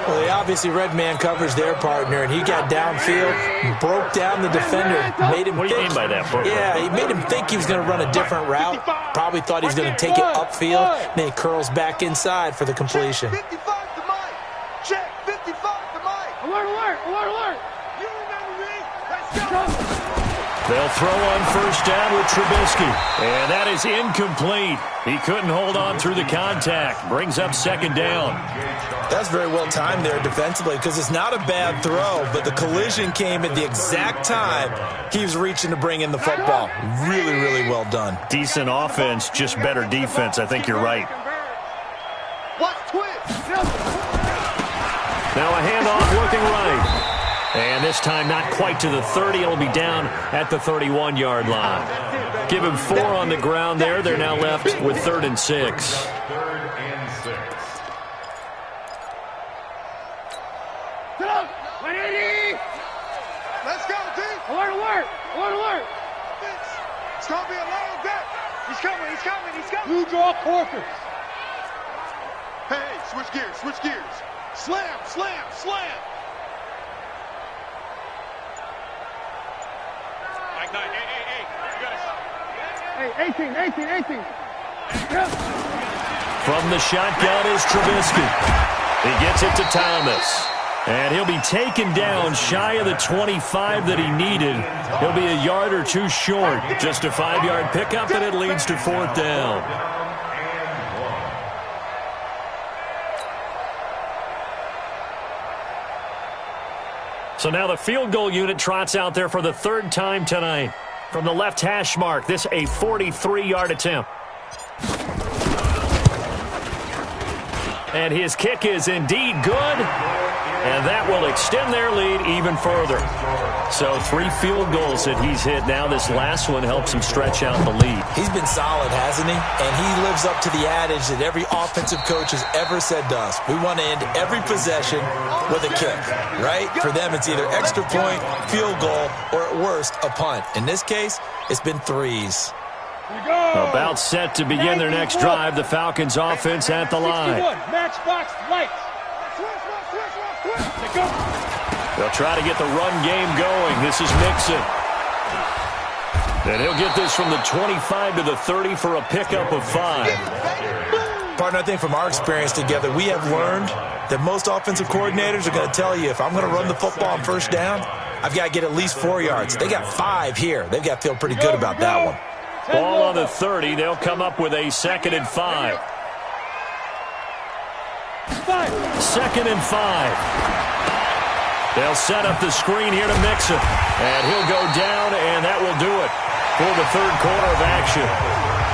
Well, they obviously read man coverage their partner, and he got downfield, broke down the defender, made him What do you mean by that, bro? Yeah, he made him think he was going to run a different route. Probably thought he was going to take it upfield, and then he curls back inside for the completion. 55 to Mike. Check 55 to Mike. Alert, alert, alert, alert. You remember me? Let's go. They'll throw on first down with Trubisky. And that is incomplete. He couldn't hold on through the contact. Brings up second down. That's very well timed there defensively because it's not a bad throw, but the collision came at the exact time he was reaching to bring in the football. Really, really well done. Decent offense, just better defense. I think you're right. Watch twist. Now a handoff looking right. And this time not quite to the 30. It'll be down at the 31-yard line. Give him 4 on the ground there. They're now left with 3rd and 6. 3rd and 6. Get up. 180. Let's go, D. Alert, alert. Alert, alert. It's going to be a long day. He's coming, he's coming, he's coming. You draw corkers. Hey, switch gears, switch gears. Slam, slam, slam. Hey, 18. From the shotgun is Trubisky. He gets it to Thomas. And he'll be taken down shy of the 25 that he needed. He'll be a yard or 2 short. Just a 5-yard pickup, and it leads to 4th down. So now the field goal unit trots out there for the 3rd time tonight. From the left hash mark, this a 43-yard attempt. And his kick is indeed good. And that will extend their lead even further. So 3 field goals that he's hit now. This last one helps him stretch out the lead. He's been solid, hasn't he? And he lives up to the adage that every offensive coach has ever said to us. We want to end every possession with a kick, right? For them, it's either extra point, field goal, or at worst, a punt. In this case, it's been 3s. About set to begin their next drive. The Falcons offense at the line. Matchbox lights. They'll try to get the run game going. This is Mixon. And he'll get this from the 25 to the 30 for a pickup of 5. Partner, I think from our experience together, we have learned that most offensive coordinators are going to tell you, if I'm going to run the football on first down, I've got to get at least 4 yards. They got 5 here. They've got to feel pretty good about that one. Ball on the 30. They'll come up with a 2nd and 5. 2nd and 5. They'll set up the screen here to Mixon. And he'll go down, and that will do it for the 3rd quarter of action.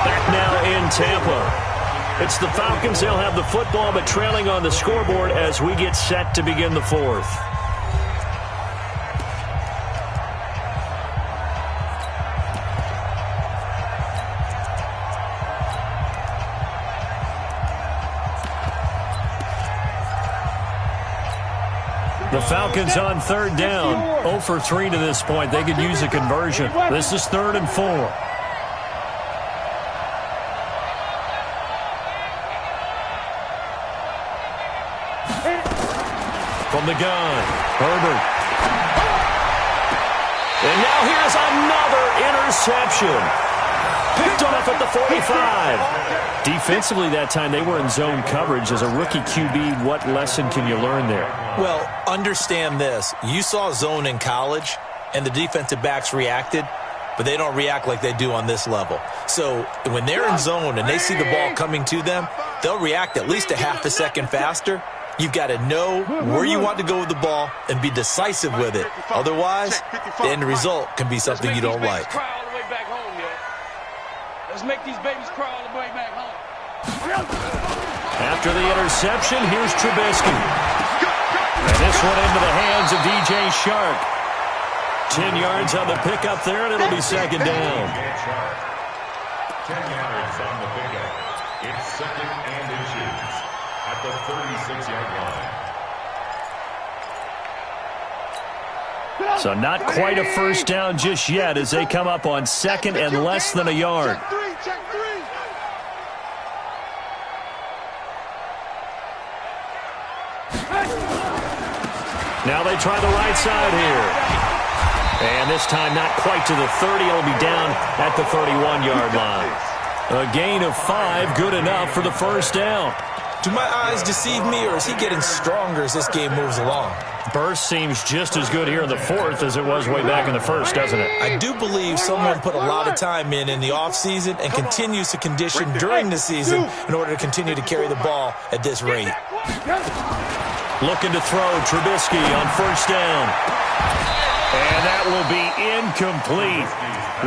Back now in Tampa. It's the Falcons. They'll have the football, but trailing on the scoreboard as we get set to begin the 4th. The Falcons on 3rd down. 0 for 3 to this point. They could use a conversion. This is 3rd and 4. From the gun, Herbert. And now here's another interception. Picked off at the 45. Defensively that time, they were in zone coverage. As a rookie QB, what lesson can you learn there? Well, understand this. You saw zone in college, and the defensive backs reacted, but they don't react like they do on this level. So when they're in zone and they see the ball coming to them, they'll react at least a half a second faster. You've got to know where you want to go with the ball and be decisive with it. Otherwise, the end result can be something you don't like. Let's make these babies cry all the way back home. After the interception, here's Trubisky. And this one into the hands of DJ Shark. 10 yards on the pickup there, and it'll be second down. 10 yards on the pickup. It's second and inches at the 36-yard line. So not quite a first down just yet as they come up on second and less than a yard. Now they try the right side here. And this time not quite to the 30. It'll be down at the 31-yard line. A gain of 5, good enough for the first down. Do my eyes deceive me, or is he getting stronger as this game moves along? Burst seems just as good here in the fourth as it was way back in the first, doesn't it? I do believe someone put a lot of time in the offseason and continues to condition during the season in order to continue to carry the ball at this rate. Looking to throw, Trubisky on first down. And that will be incomplete.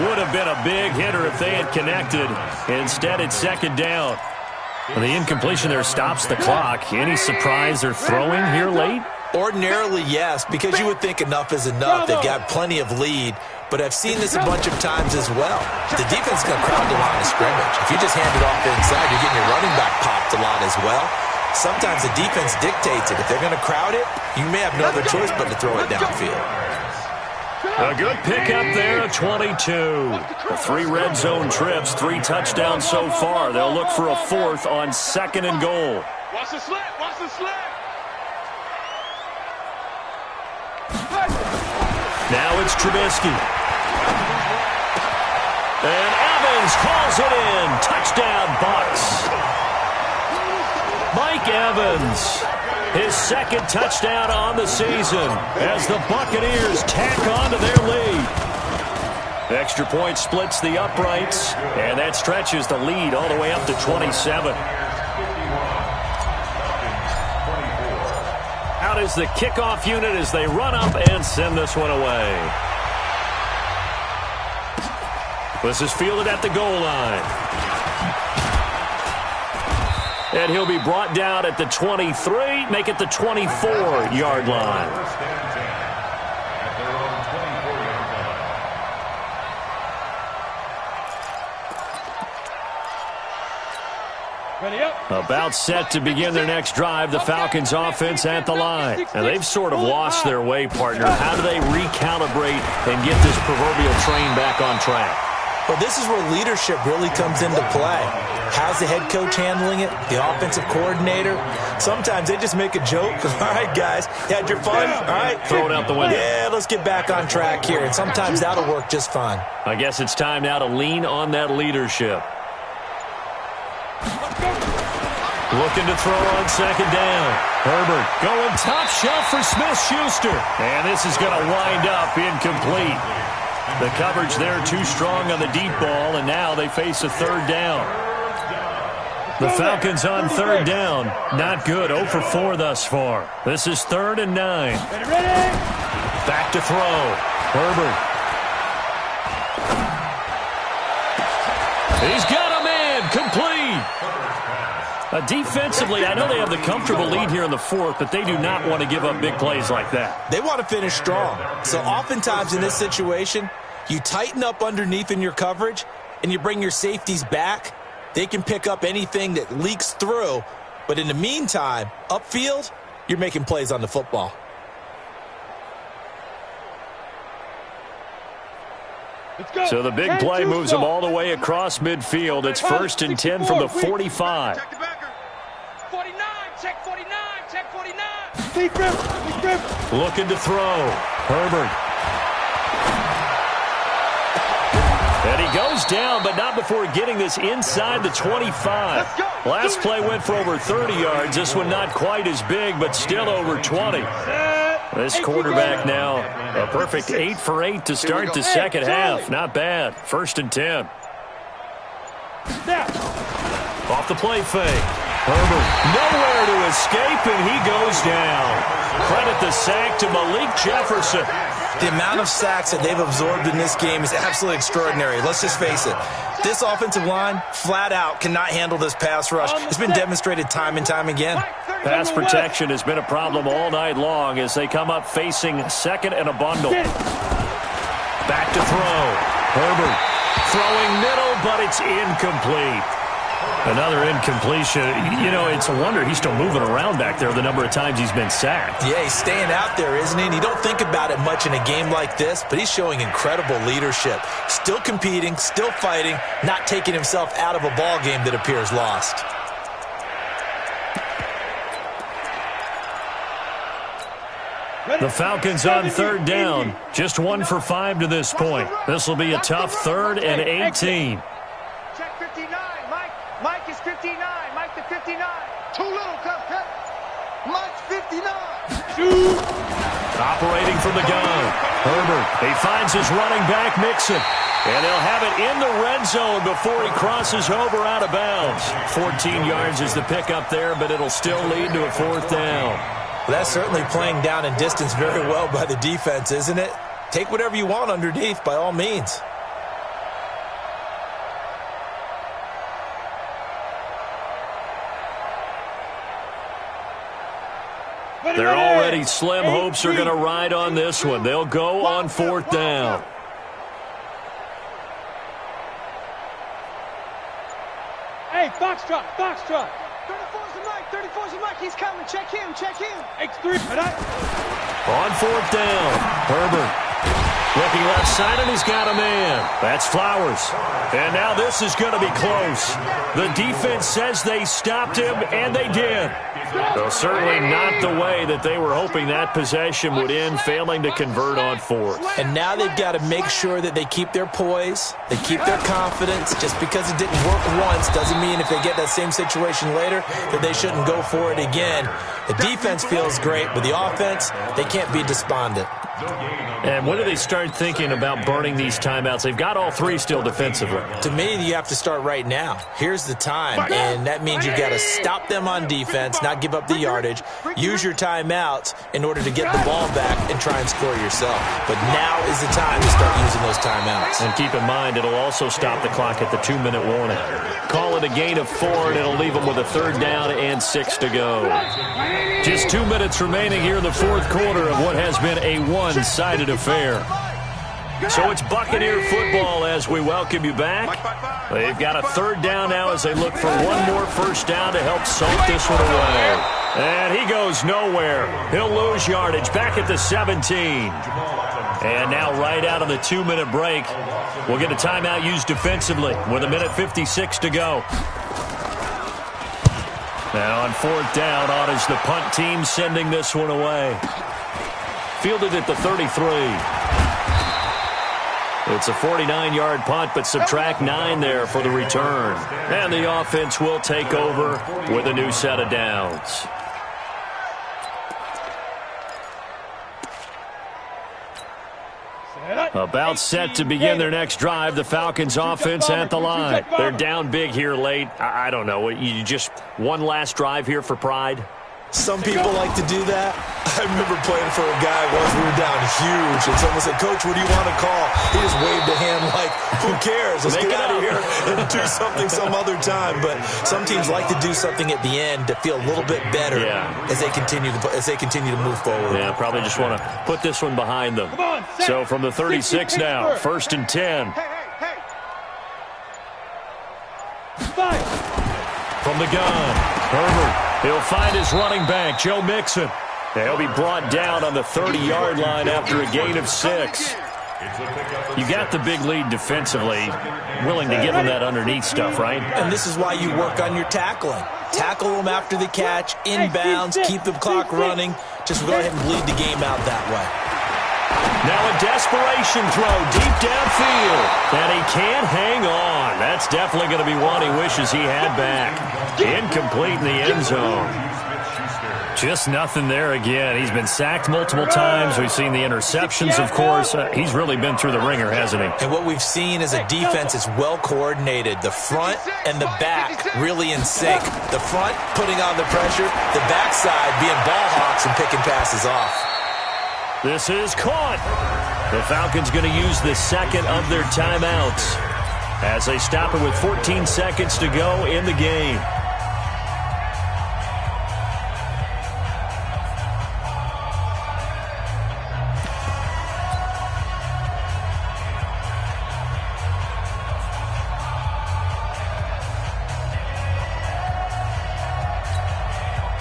Would have been a big hitter if they had connected. Instead, it's second down. The incompletion there stops the clock. Any surprise they're throwing here late? Ordinarily, yes, because you would think enough is enough. They've got plenty of lead, but I've seen this a bunch of times as well. The defense is going to crowd the line of scrimmage. If you just hand it off inside, you're getting your running back popped a lot as well. Sometimes the defense dictates it. If they're going to crowd it, you may have no other choice but to throw it downfield. A good pickup there at 22. The 3 red zone trips, 3 touchdowns so far. They'll look for a 4th on second and goal. Watch the slip, watch the slip. Now it's Trubisky. And Evans calls it in. Touchdown, Bucs. Mike Evans, his second touchdown on the season as the Buccaneers tack on to their lead. Extra point splits the uprights, and that stretches the lead all the way up to 27. Out is the kickoff unit as they run up and send this one away. This is fielded at the goal line. And he'll be brought down at the 23, make it the 24-yard line. About set to begin their next drive, the Falcons offense at the line. And they've sort of lost their way, partner. How do they recalibrate and get this proverbial train back on track? Well, this is where leadership really comes into play. How's the head coach handling it? The offensive coordinator? Sometimes they just make a joke. All right, guys, you had your fun? All right. Throw it out the window. Yeah, let's get back on track here. And sometimes that'll work just fine. I guess it's time now to lean on that leadership. Looking to throw on second down. Herbert going top shelf for Smith-Schuster. And this is going to wind up incomplete. The coverage there too strong on the deep ball, and now they face a third down. The Falcons on third down. Not good. 0 for 4 thus far. This is 3rd and 9. Back to throw. Herbert. He's got a man. Complete. Defensively, I know they have the comfortable lead here in the 4th, but they do not want to give up big plays like that. They want to finish strong. So oftentimes in this situation, you tighten up underneath in your coverage, and you bring your safeties back. They can pick up anything that leaks through. But in the meantime, upfield, you're making plays on the football. So the big play moves them all the way across midfield. It's 1st and 10 from the 45. Check the backer. 49, check 49, check 49. Deep grip, deep grip. Looking to throw. Herbert. And he goes down, but not before getting this inside the 25. Last play went for over 30 yards. This one not quite as big, but still over 20. This quarterback now, a perfect 8 for 8 to start the second half. Not bad. 1st and 10. Off the play fake. Herbert nowhere to escape, and he goes down. Credit the sack to Malik Jefferson. The amount of sacks that they've absorbed in this game is absolutely extraordinary. Let's just face it. This offensive line, flat out, cannot handle this pass rush. It's been demonstrated time and time again. Pass protection has been a problem all night long as they come up facing second and a bundle. Back to throw. Herbert throwing middle, but it's incomplete. Another incompletion. You know, it's a wonder he's still moving around back there the number of times he's been sacked. Yeah, he's staying out there, isn't he? And you don't think about it much in a game like this, but he's showing incredible leadership. Still competing, still fighting, not taking himself out of a ball game that appears lost. The Falcons on third down. Just 1 for 5 to this point. This will be a tough 3rd and 18. Check 59. Mike is 59. Mike to 59. Too little, cut. Mike's 59. Shoot. Operating from the gun. Herbert. He finds his running back, Mixon. And they'll have it in the red zone before he crosses over out of bounds. 14 yards is the pickup there, but it'll still lead to a 4th down. Well, that's certainly playing down in distance very well by the defense, isn't it? Take whatever you want underneath, by all means. They're already slim hopes are going to ride on this one. They'll go on 4th down. Hey, Foxtrot. 34's a Mike. He's coming. Check him. X3. On 4th down, Herbert looking left side, and he's got a man. That's Flowers. And now this is going to be close. The defense says they stopped him, and they did. Though certainly not the way that they were hoping that possession would end, failing to convert on 4th. And now they've got to make sure that they keep their poise, they keep their confidence. Just because it didn't work once doesn't mean if they get that same situation later that they shouldn't go for it again. The defense feels great, but the offense, they can't be despondent. And when do they start thinking about burning these timeouts? They've got all 3 still defensively. To me, you have to start right now. Here's the time, and that means you've got to stop them on defense, not give up the yardage, use your timeouts in order to get the ball back and try and score yourself. But now is the time to start using those timeouts. And keep in mind, it'll also stop the clock at the 2-minute warning. Call it a gain of 4, and it'll leave them with a 3rd down and 6 to go. Just 2 minutes remaining here in the 4th quarter of what has been a one-sided affair. So it's Buccaneer football as we welcome you back. They've got a 3rd down now as they look for one more 1st down to help salt this one away. And he goes nowhere. He'll lose yardage back at the 17. And now right out of the 2-minute break, we'll get a timeout used defensively with 1:56 to go. Now on 4th down, on is the punt team sending this one away. Fielded at the 33. It's a 49-yard punt, but subtract 9 there for the return. And the offense will take over with a new set of downs. About set to begin their next drive. The Falcons offense at the line. They're down big here late. I don't know. You just one last drive here for pride? Some people like to do that. I remember playing for a guy once. We were down huge, and someone said, "Coach, what do you want to call?" He just waved a hand like, "Who cares? Let's get out of here and do something some other time." But some teams like to do something at the end to feel a little bit better as they continue to move forward. Yeah, probably just want to put this one behind them. So from the 36 now, 1st and 10. From the gun, Herbert. He'll find his running back, Joe Mixon. He'll be brought down on the 30-yard line after a gain of 6. You got the big lead defensively, willing to give them that underneath stuff, right? And this is why you work on your tackling. Tackle them after the catch, inbounds, keep the clock running. Just go ahead and bleed the game out that way. Now a desperation throw deep downfield, and he can't hang on. That's definitely going to be one he wishes he had back. Incomplete in the end zone. Just nothing there again. He's been sacked multiple times. We've seen the interceptions, of course. He's really been through the ringer, hasn't he? And what we've seen is a defense that's well coordinated. The front and the back really in sync. The front putting on the pressure, the backside being ball hawks and picking passes off. This is caught. The Falcons going to use the second of their timeouts as they stop it with 14 seconds to go in the game.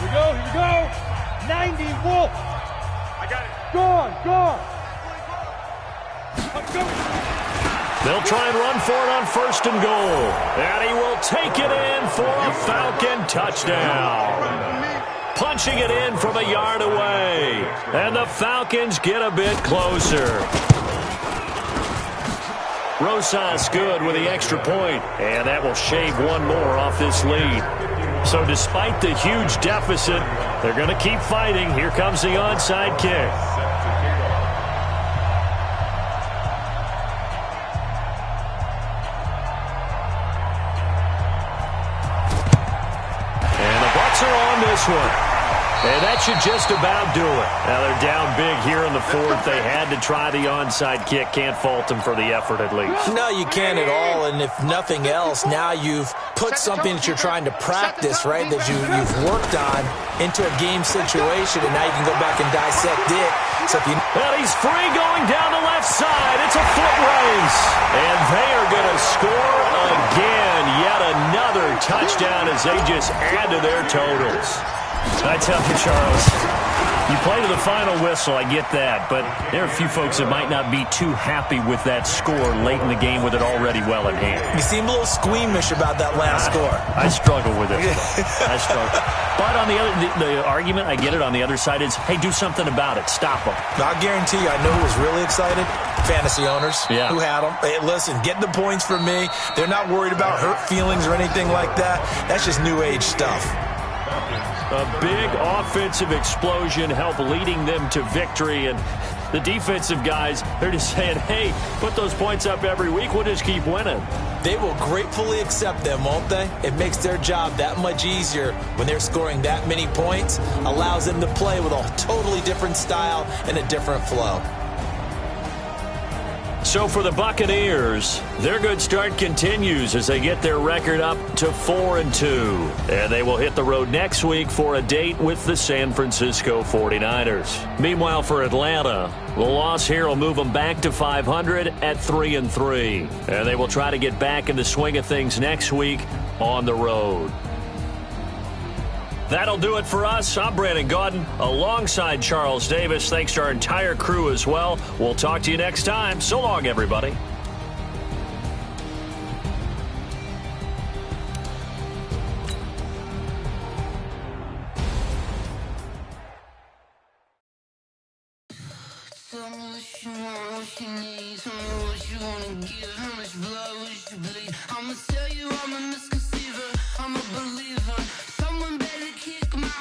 Here we go. 90, Wolf. I got it. Gone. Let's go. They'll try and run for it on 1st and goal. And he will take it in for a Falcon touchdown. Punching it in from a yard away. And the Falcons get a bit closer. Rosas good with the extra point. And that will shave one more off this lead. So despite the huge deficit, they're going to keep fighting. Here comes the onside kick. And the Bucs are on this one. And that should just about do it. Now they're down big here in the 4th. They had to try the onside kick. Can't fault them for the effort at least. No, you can't at all. And if nothing else, now you've put something that you're trying to practice, right, that you've worked on into a game situation, and now you can go back and dissect it. So if you... And he's free going down the left side. It's a foot race. And they are going to score again. Yet another touchdown as they just add to their totals. I tell you, Charles, you play to the final whistle, I get that, but there are a few folks that might not be too happy with that score late in the game with it already well in hand. You seem a little squeamish about that last score. I struggle with it. I struggle. But on the argument, I get it, on the other side is, hey, do something about it. Stop them. I'll guarantee you, I know who was really excited. Fantasy owners who had them. Hey, listen, get the points from me. They're not worried about hurt feelings or anything like that. That's just new age stuff. A big offensive explosion helped leading them to victory. And the defensive guys, they're just saying, hey, put those points up every week. We'll just keep winning. They will gratefully accept them, won't they? It makes their job that much easier when they're scoring that many points. Allows them to play with a totally different style and a different flow. So for the Buccaneers, their good start continues as they get their record up to 4-2. And they will hit the road next week for a date with the San Francisco 49ers. Meanwhile, for Atlanta, the loss here will move them back to 500 at 3-3. And they will try to get back in the swing of things next week on the road. That'll do it for us. I'm Brandon Gaudin alongside Charles Davis. Thanks to our entire crew as well. We'll talk to you next time. So long, everybody. I'ma tell you I'm a misconceiver, I'm a believer. Someone better kick my